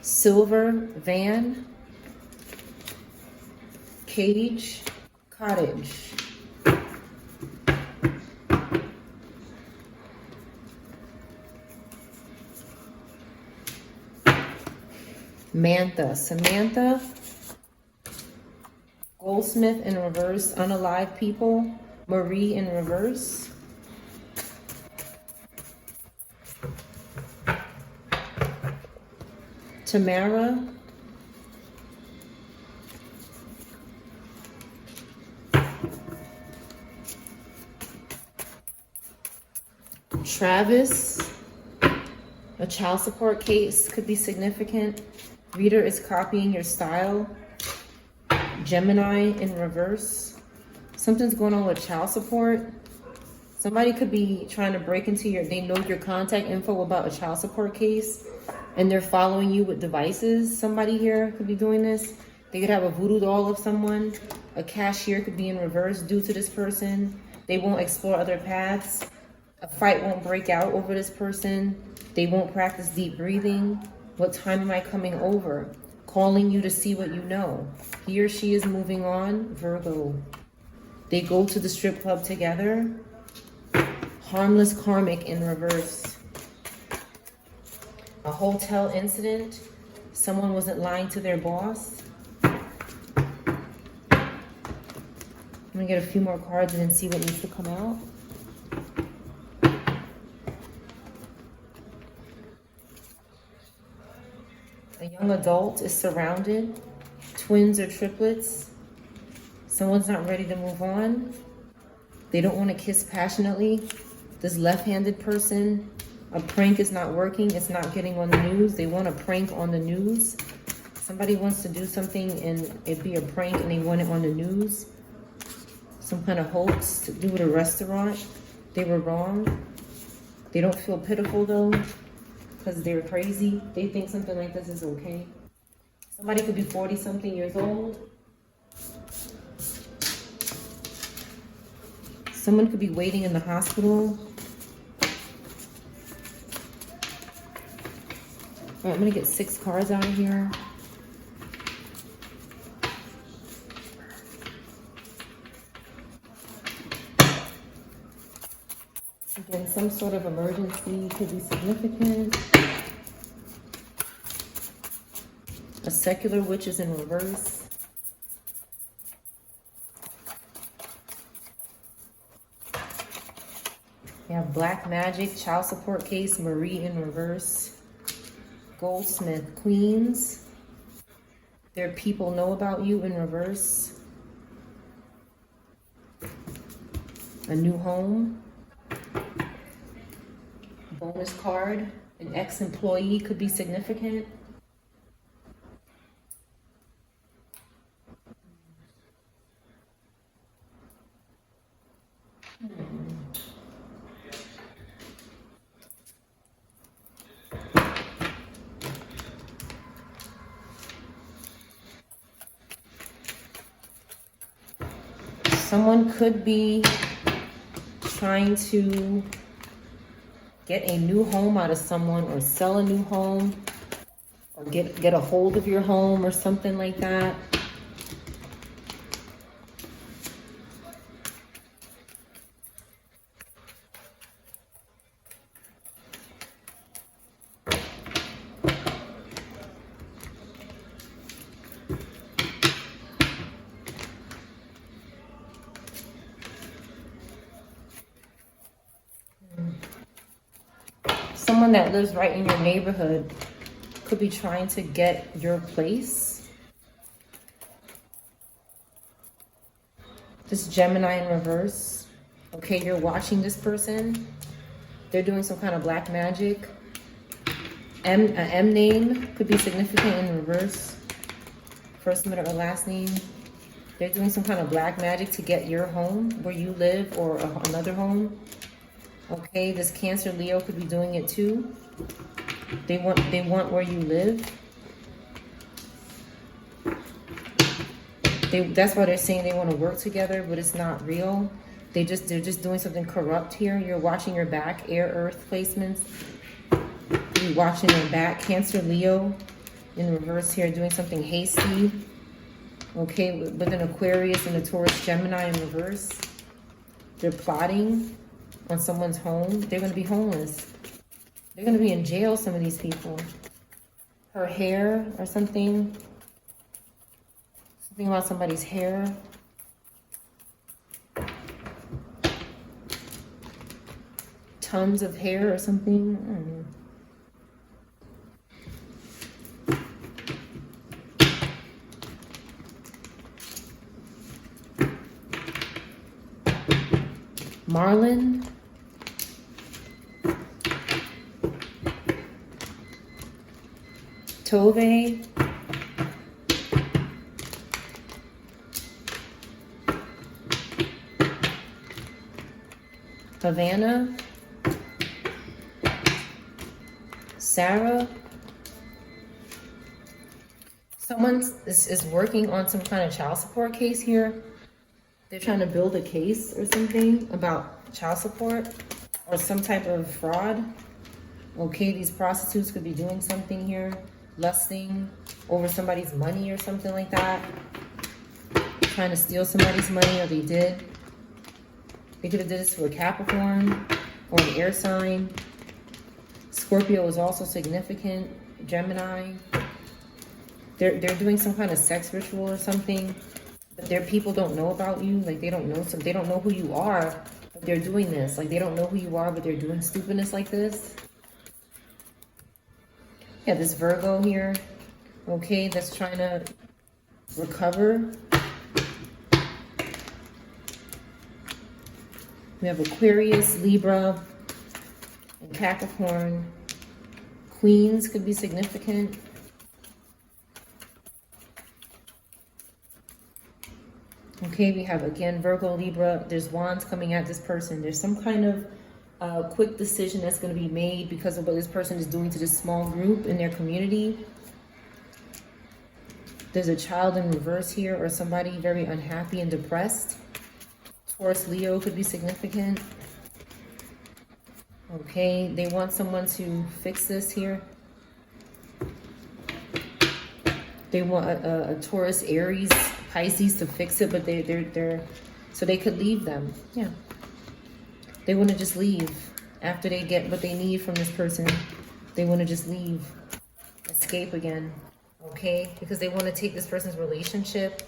Silver van. Cage. Cottage. Mantha. Samantha. Goldsmith in reverse. Unalive people. Marie in reverse. Tamara. Travis. A child support case could be significant. Reader is copying your style. Gemini in reverse. Something's going on with child support. Somebody could be trying to break into they know your contact info about a child support case, and they're following you with devices. Somebody here could be doing this. They could have a voodoo doll of someone. A cashier could be in reverse due to this person. They won't explore other paths. A fight won't break out over this person. They won't practice deep breathing. What time am I coming over? Calling you to see what you know. He or she is moving on. Virgo. They go to the strip club together. Harmless karmic in reverse. A hotel incident. Someone wasn't lying to their boss. I'm gonna get a few more cards and then see what needs to come out. A young adult is surrounded. Twins or triplets. Someone's not ready to move on. They don't want to kiss passionately. This left-handed person, a prank is not working. It's not getting on the news. They want a prank on the news. Somebody wants to do something and it be a prank and they want it on the news. Some kind of hoax to do with a restaurant. They were wrong. They don't feel pitiful though, because they're crazy. They think something like this is okay. Somebody could be 40-something years old. Someone could be waiting in the hospital. All right, I'm gonna get 6 cards out of here. Again, some sort of emergency could be significant. A secular witch is in reverse. We have black magic, child support case, Marie in reverse. Goldsmith, queens. Their people know about you in reverse. A new home. Bonus card. An ex-employee could be significant. Someone could be trying to get a new home out of someone, or sell a new home, or get a hold of your home or something like that. Someone that lives right in your neighborhood could be trying to get your place. This Gemini in reverse. Okay, you're watching this person. They're doing some kind of black magic. An M name could be significant in reverse. First, middle, or last name. They're doing some kind of black magic to get your home where you live, or another home. Okay, this Cancer Leo could be doing it too. They want where you live. That's why they're saying they want to work together, but it's not real. They're just doing something corrupt here. You're watching your back, air, earth placements. You're watching your back. Cancer Leo in reverse here, doing something hasty. Okay, with an Aquarius and a Taurus Gemini in reverse. They're plotting on someone's home. They're going to be homeless. They're going to be in jail, some of these people. Her hair or something. Something about somebody's hair. Tons of hair or something. I don't know. Marlin. Tove. Havana. Sarah. Someone is working on some kind of child support case here. They're trying to build a case or something about child support or some type of fraud. Okay, these prostitutes could be doing something here, lusting over somebody's money or something like that. Trying to steal somebody's money, or they did. They could have did this to a Capricorn or an air sign. Scorpio is also significant. Gemini. They're doing some kind of sex ritual or something. But their people don't know about you. Like, they don't know they don't know who you are, but they're doing this. Like, they don't know who you are, but they're doing stupidness like this. Yeah, this Virgo here. Okay, that's trying to recover. We have Aquarius, Libra, and Capricorn. Queens could be significant. Okay, we have, again, Virgo, Libra. There's wands coming at this person. There's some kind of quick decision that's going to be made because of what this person is doing to this small group in their community. There's a child in reverse here, or somebody very unhappy and depressed. Taurus, Leo could be significant. Okay, they want someone to fix this here. They want a Taurus, Aries, Pisces to fix it, but they're so they could leave them. Yeah, they want to just leave after they get what they need from this person. They want to just leave, escape again. Okay, because they want to take this person's relationship.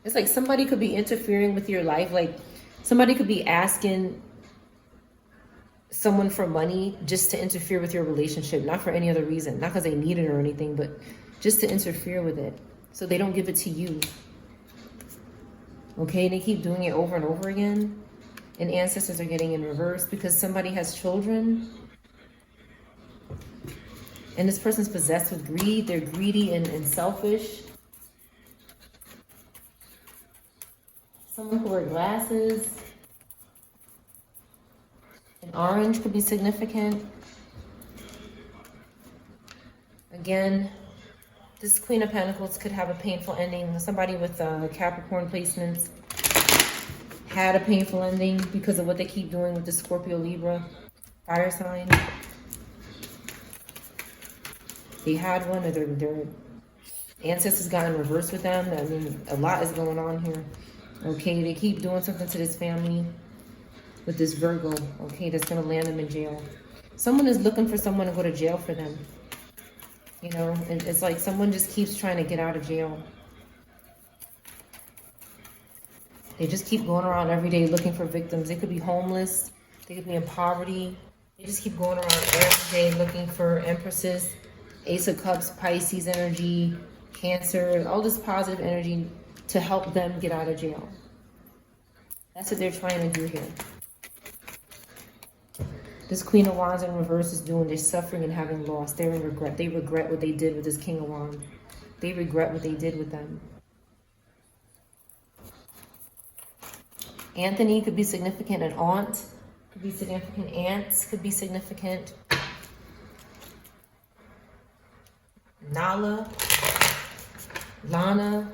It's like somebody could be interfering with your life. Like, somebody could be asking someone for money just to interfere with your relationship, not for any other reason, not because they need it or anything, but just to interfere with it so they don't give it to you. Okay, they keep doing it over and over again. And ancestors are getting in reverse because somebody has children. And this person's possessed with greed. They're greedy and selfish. Someone could wear glasses. An orange could be significant. Again, this Queen of Pentacles could have a painful ending. Somebody with Capricorn placements. had a painful ending because of what they keep doing with the Scorpio, Libra, fire sign. They had one, or their ancestors got in reverse with them. I mean, a lot is going on here. Okay, they keep doing something to this family with this Virgo. Okay, that's going to land them in jail. Someone is looking for someone to go to jail for them. You know, and it's like someone just keeps trying to get out of jail. They just keep going around every day looking for victims. They could be homeless. They could be in poverty. They just keep going around every day looking for empresses, Ace of Cups, Pisces energy, Cancer, all this positive energy to help them get out of jail. That's what they're trying to do here. This Queen of Wands in reverse is doing, they're suffering and having loss. They're in regret. They regret what they did with this King of Wands. They regret what they did with them. Anthony could be significant. An aunt could be significant. Aunts could be significant. Nala, Lana,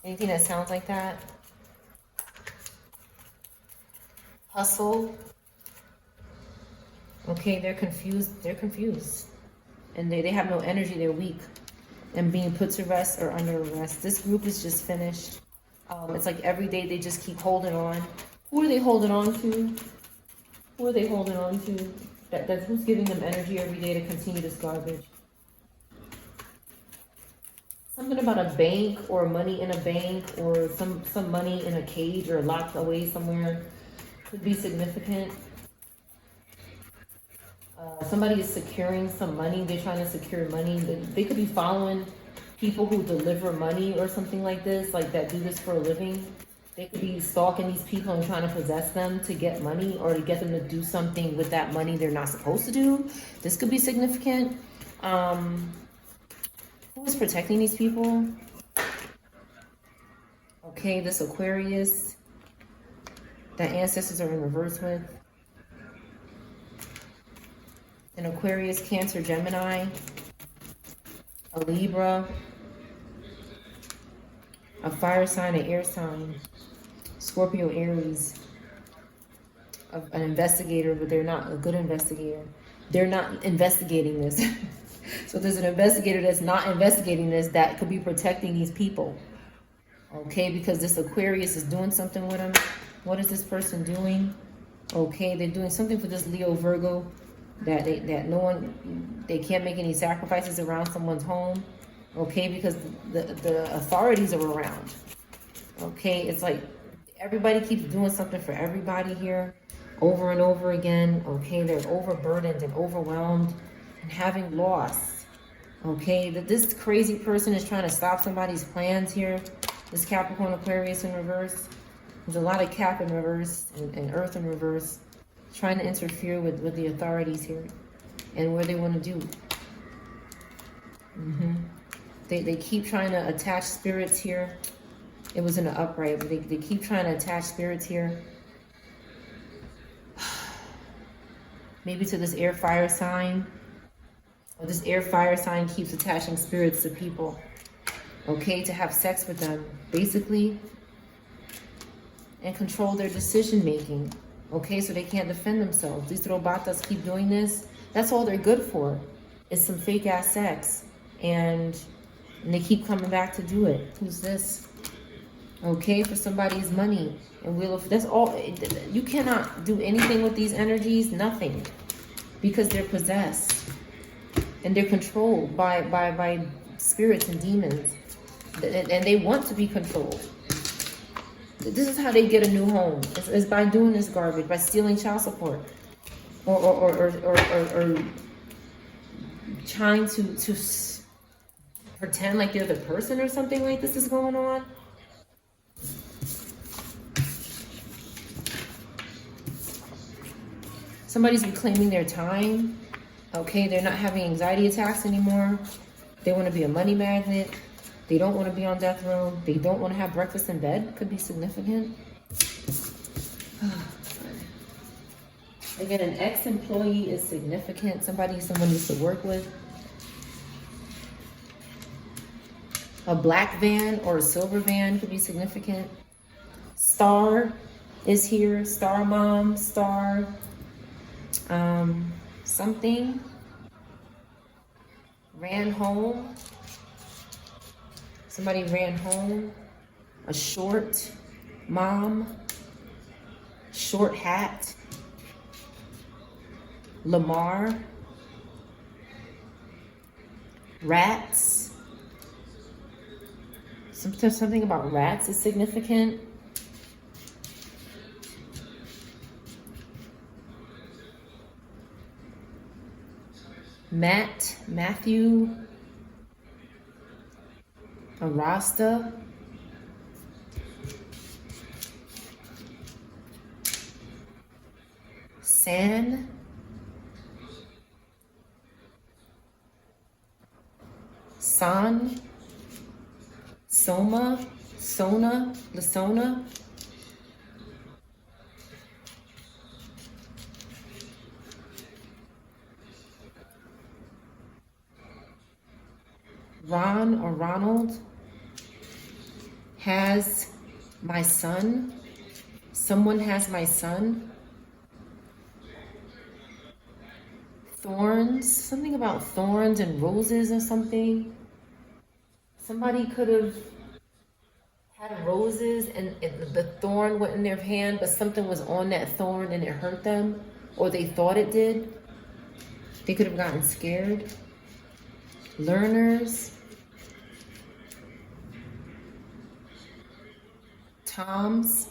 anything that sounds like that. Hustle. Okay, they're confused. They're confused. And they have no energy. They're weak. And being put to rest or under arrest. This group is just finished. It's like every day they just keep holding on. Who are they holding on to? Who are they holding on to? That's who's giving them energy every day to continue this garbage. Something about a bank or money in a bank or some money in a cage or locked away somewhere could be significant. Somebody is securing some money. They're trying to secure money. They could be following people who deliver money or something like this, like that do this for a living. They could be stalking these people and trying to possess them to get money or to get them to do something with that money they're not supposed to do. This could be significant. Who is protecting these people? Okay, this Aquarius that ancestors are in reverse with. An Aquarius, Cancer, Gemini, a Libra, a fire sign, an air sign, Scorpio, Aries, an investigator, but they're not a good investigator. They're not investigating this. So there's an investigator that's not investigating this that could be protecting these people. Okay, because this Aquarius is doing something with them. What is this person doing? Okay, they're doing something for this Leo, Virgo, that they can't make any sacrifices around someone's home. Okay, because the authorities are around. Okay, it's like everybody keeps doing something for everybody here over and over again. Okay, they're overburdened and overwhelmed and having loss. Okay, that this crazy person is trying to stop somebody's plans here. This Capricorn, Aquarius in reverse. There's a lot of Cap in reverse and Earth in reverse, trying to interfere with the authorities here and where they want to do. They keep trying to attach spirits here. It was in the upright, but they keep trying to attach spirits here. Maybe to this air fire sign. Or this air fire sign keeps attaching spirits to people. Okay, to have sex with them, basically. And control their decision making. Okay, so they can't defend themselves. These robotas keep doing this. That's all they're good for. It's some fake ass sex. And they keep coming back to do it. Who's this? Okay, for somebody's money. And that's all. You cannot do anything with these energies. Nothing. Because they're possessed. And they're controlled by spirits and demons. And they want to be controlled. This is how they get a new home. It's by doing this garbage, by stealing child support, or trying to pretend like they're the person or something like this is going on. Somebody's reclaiming their time. Okay, they're not having anxiety attacks anymore. They want to be a money magnet. They don't want to be on death row. They don't want to have breakfast in bed. Could be significant. Again, an ex-employee is significant. Someone used to work with. A black van or a silver van could be significant. Star is here. Star mom, star, something. Ran home. Somebody ran home. A short mom. Short hat. Lamar. Rats. Something about rats is significant. Matthew. Arasta. San. San. Soma. Sona. Lasona. Ron or Ronald. Has my son. Someone has my son. Thorns. Something about thorns and roses or something. Somebody could have had roses and the thorn went in their hand, but something was on that thorn and it hurt them, or they thought it did. They could have gotten scared. Learners. Toms.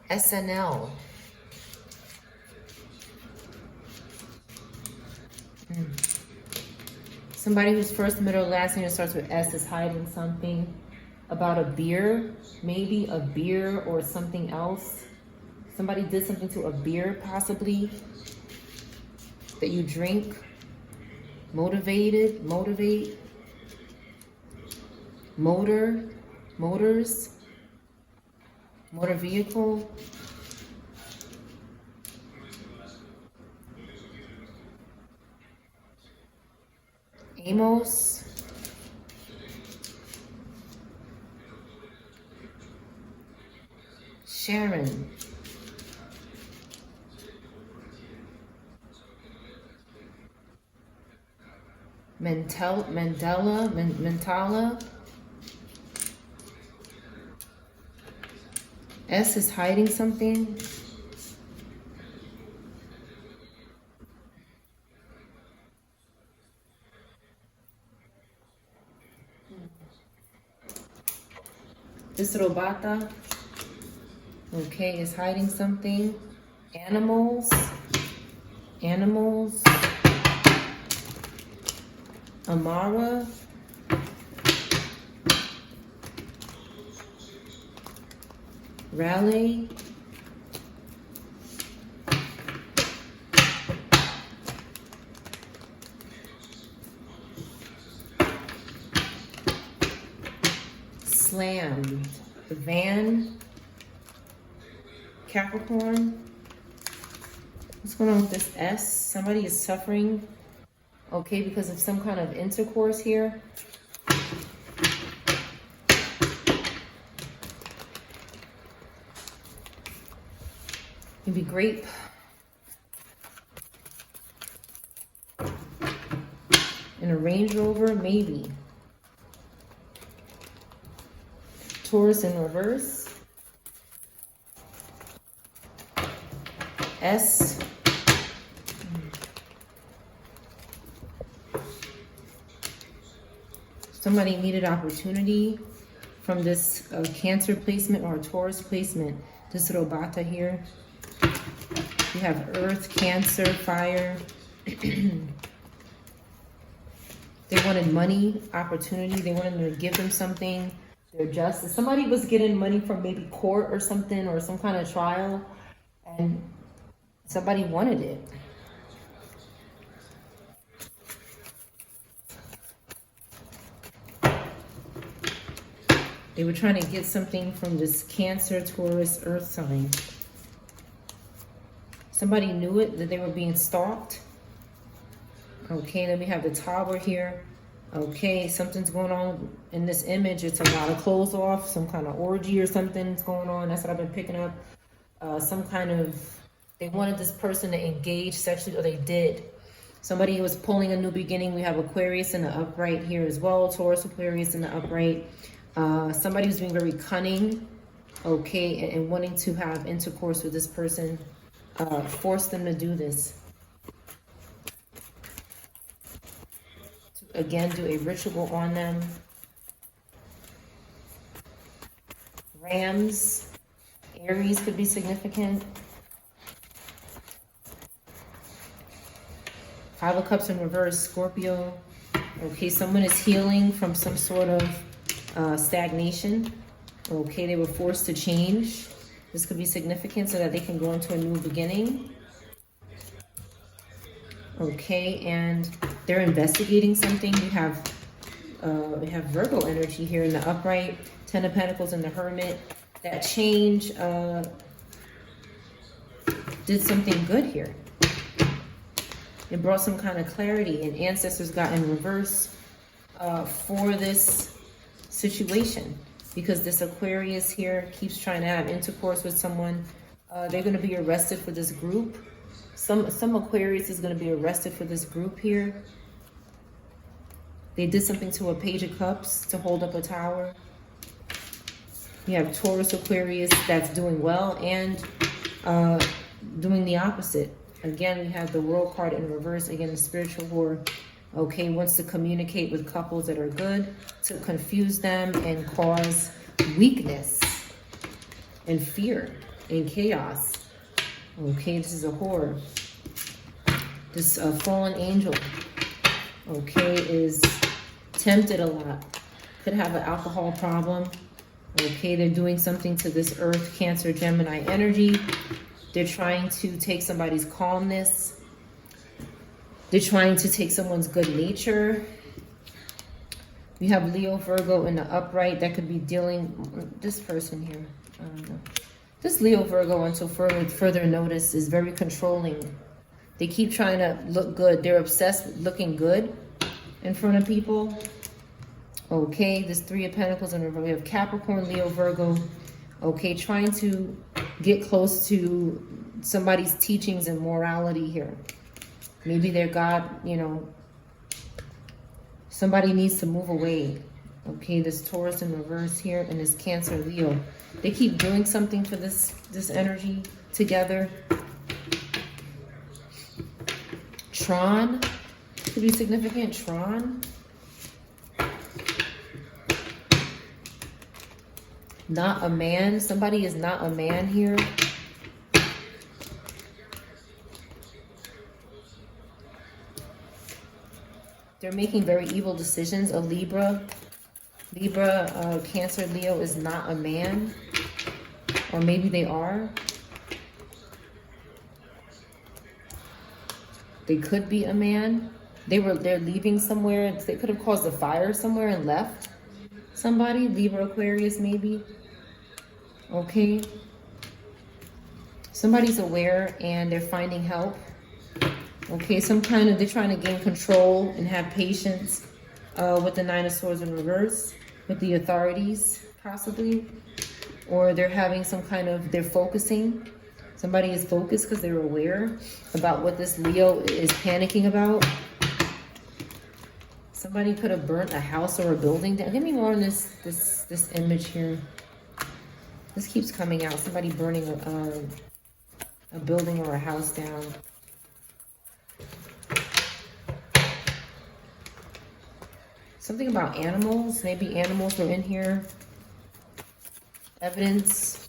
SNL. Somebody whose first, middle, last name starts with S is hiding something about a beer, maybe a beer or something else. Somebody did something to a beer, possibly, that you drink. Motivate, motors, motor vehicle. Amos. Sharon. Mentala. S is hiding something. This robata, okay, is hiding something. Animals. Amara. Raleigh. Slam. Van. Capricorn. What's going on with this S? Somebody is suffering, okay, because of some kind of intercourse here. Maybe grape. In a Range Rover, maybe. Taurus in reverse. S. Somebody needed opportunity from this Cancer placement or Taurus placement. This robata here. You have Earth, Cancer, Fire. They wanted money, opportunity. They wanted to give them something. Their justice. Somebody was getting money from maybe court or something, or some kind of trial, and somebody wanted it. They were trying to get something from this Cancer, Taurus, Earth sign. Somebody knew it, that they were being stalked. Okay, then we have the Tower here. Okay, something's going on in this image. It's a lot of clothes off, some kind of orgy or something's going on. That's what I've been picking up. Some kind of, they wanted this person to engage sexually, or they did. Somebody was pulling a new beginning. We have Aquarius in the upright here as well. Taurus, Aquarius in the upright. Somebody was being very cunning, okay, and wanting to have intercourse with this person. Force them to do this. To, again, do a ritual on them. Rams, Aries could be significant. Five of Cups in reverse, Scorpio. Okay, someone is healing from some sort of stagnation. Okay, they were forced to change. This could be significant so that they can go into a new beginning. Okay, and they're investigating something. We have Virgo energy here in the upright, Ten of Pentacles in the Hermit. That change did something good here. It brought some kind of clarity, and ancestors got in reverse for this situation, because this Aquarius here keeps trying to have intercourse with someone. They're going to be arrested for this group. Some Aquarius is going to be arrested for this group here. They did something to a Page of Cups to hold up a tower. You have Taurus, Aquarius that's doing well, and doing the opposite. Again, we have the World card in reverse. Again, the spiritual war, okay, wants to communicate with couples that are good, to confuse them and cause weakness and fear and chaos. Okay, this is a whore. This fallen angel, okay, is tempted a lot. Could have an alcohol problem. Okay, they're doing something to this Earth, Cancer, Gemini energy. They're trying to take somebody's calmness. They're trying to take someone's good nature. We have Leo, Virgo in the upright. That could be dealing, this person here. I don't know. This Leo, Virgo, until further notice, is very controlling. They keep trying to look good. They're obsessed with looking good in front of people. Okay, this Three of Pentacles in reverse. We have Capricorn, Leo, Virgo. Okay, trying to get close to somebody's teachings and morality here. Maybe their God, you know, somebody needs to move away. Okay, this Taurus in reverse here, and this Cancer, Leo. They keep doing something for this energy together. Tron could be significant. Tron. Not a man. Somebody is not a man here. They're making very evil decisions. A Libra. Cancer, Leo is not a man. Or maybe they are. They could be a man. They're leaving somewhere. They could have caused a fire somewhere and left somebody. Libra, Aquarius, maybe. Okay. Somebody's aware and they're finding help. Okay, they're trying to gain control and have patience with the Nine of Swords in reverse, with the authorities, possibly. Or they're having they're focusing. Somebody is focused because they're aware about what this Leo is panicking about. Somebody could have burnt a house or a building down. Give me more on this image here. This keeps coming out. Somebody burning a building or a house down. Something about animals. Maybe animals are in here. Evidence.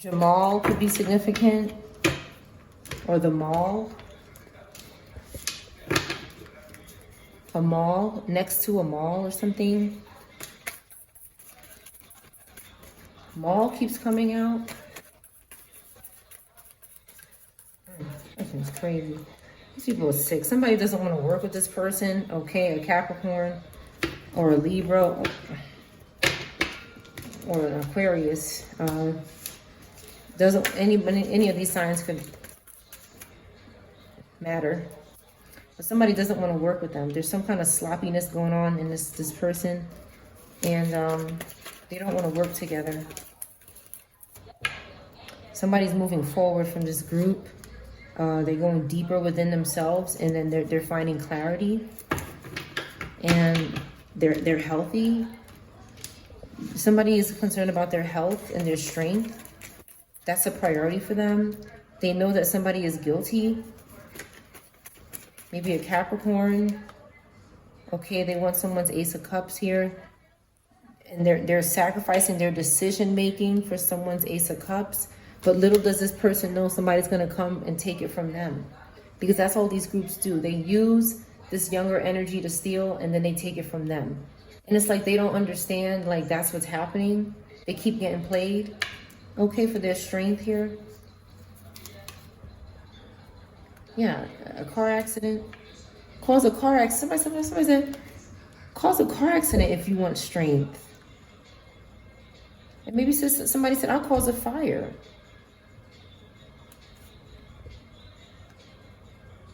Jamal could be significant, or the mall. A mall, next to a mall or something. Mall keeps coming out. That seems crazy. These people are sick. Somebody doesn't want to work with this person. Okay, a Capricorn or a Libra or an Aquarius. Doesn't any of these signs could matter. But somebody doesn't want to work with them. There's some kind of sloppiness going on in this person, and they don't want to work together. Somebody's moving forward from this group. They're going deeper within themselves, and then they're finding clarity, and they're healthy. Somebody is concerned about their health and their strength. That's a priority for them. They know that somebody is guilty. Maybe a Capricorn. Okay, they want someone's Ace of Cups here. And they're sacrificing their decision making for someone's Ace of Cups. But little does this person know somebody's going to come and take it from them. Because that's all these groups do. They use this younger energy to steal, and then they take it from them. And it's like they don't understand, like, that's what's happening. They keep getting played. Okay, for their strength here. Yeah, a car accident. Cause a car accident. Somebody said, cause a car accident if you want strength. And maybe somebody said, I'll cause a fire.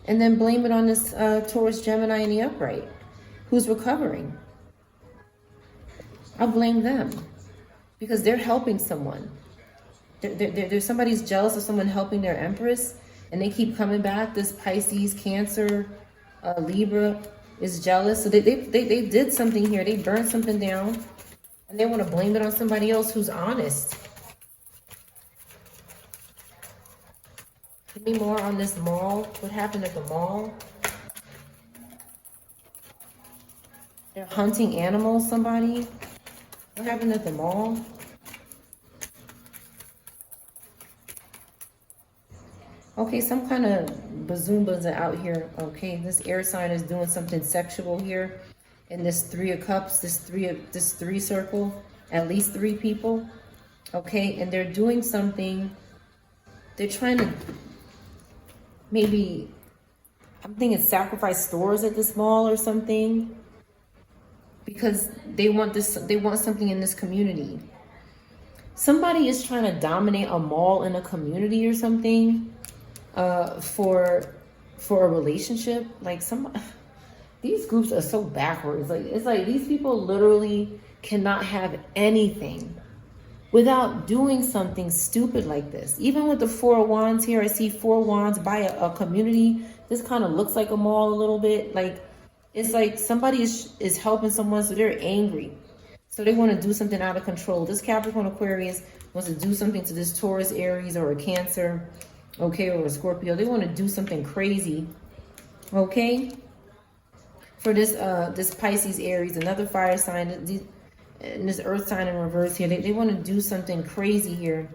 And then blame it on this Taurus, Gemini in the upright, who's recovering. I'll blame them because they're helping someone. There's somebody's jealous of someone helping their Empress, and they keep coming back. This Pisces, Cancer, Libra is jealous. So they did something here. They burned something down, and they want to blame it on somebody else who's honest. Give me more on this mall. What happened at the mall? They're hunting animals, somebody. What happened at the mall? Okay, some kind of bazoombas are out here. Okay, this air sign is doing something sexual here. In this Three of Cups, this three circle, at least 3 people. Okay, and they're doing something. They're trying to maybe, I'm thinking sacrifice stores at this mall or something. Because they want something in this community. Somebody is trying to dominate a mall in a community or something. For a relationship. Like these groups are so backwards. Like it's like these people literally cannot have anything without doing something stupid like this. Even with the 4 of Wands here, I see 4 Wands by a community. This kind of looks like a mall a little bit. Like it's like somebody is helping someone, so they're angry, so they want to do something out of control. This Capricorn, Aquarius wants to do something to this Taurus, Aries, or a Cancer. Okay, or a Scorpio. They want to do something crazy. Okay, for this Pisces, Aries, another fire sign, and this earth sign in reverse here. They want to do something crazy here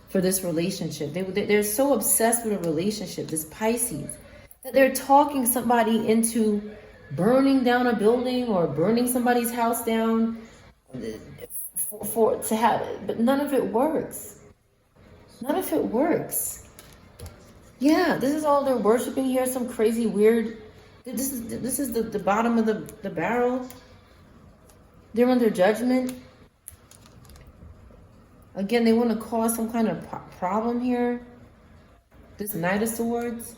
for this relationship. They're so obsessed with a relationship, this Pisces, that they're talking somebody into burning down a building or burning somebody's house down to have it. But none of it works. None of it works. Yeah, this is all they're worshiping here. Some crazy weird. This is the bottom of the barrel. They're under judgment. Again, they want to cause some kind of problem here. This Knight of Swords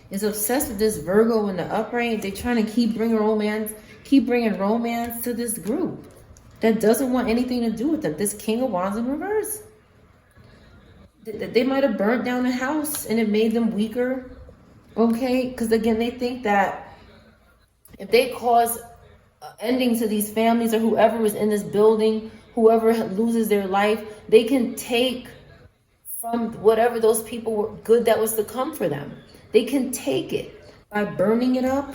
is obsessed with this Virgo in the upright. They're trying to keep bringing romance to this group that doesn't want anything to do with them. This King of Wands in reverse. They might have burnt down a house and it made them weaker. Okay, because again, they think that if they cause ending to these families or whoever is in this building, whoever loses their life, they can take from whatever those people were good that was to come for them. They can take it by burning it up.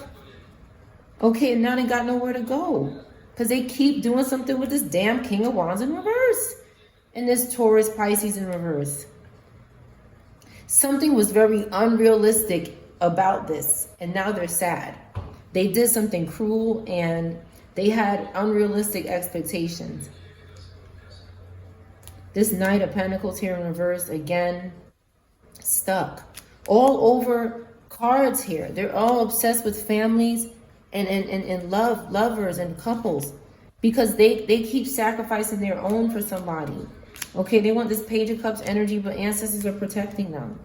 Okay, and now they got nowhere to go because they keep doing something with this damn King of Wands in reverse and this Taurus, Pisces in reverse. Something was very unrealistic about this, and now they're sad. They did something cruel, and they had unrealistic expectations. This Knight of Pentacles here in reverse, again, stuck. all over cards here. They're all obsessed with families and lovers and couples, because they keep sacrificing their own for somebody. Okay, they want this Page of Cups energy, but ancestors are protecting them.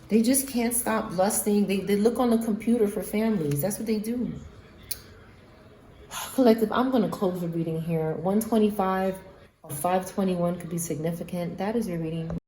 They just can't stop lusting. They look on the computer for families. That's what they do. Collective, I'm going to close the reading here. 125 or 521 could be significant. That is your reading.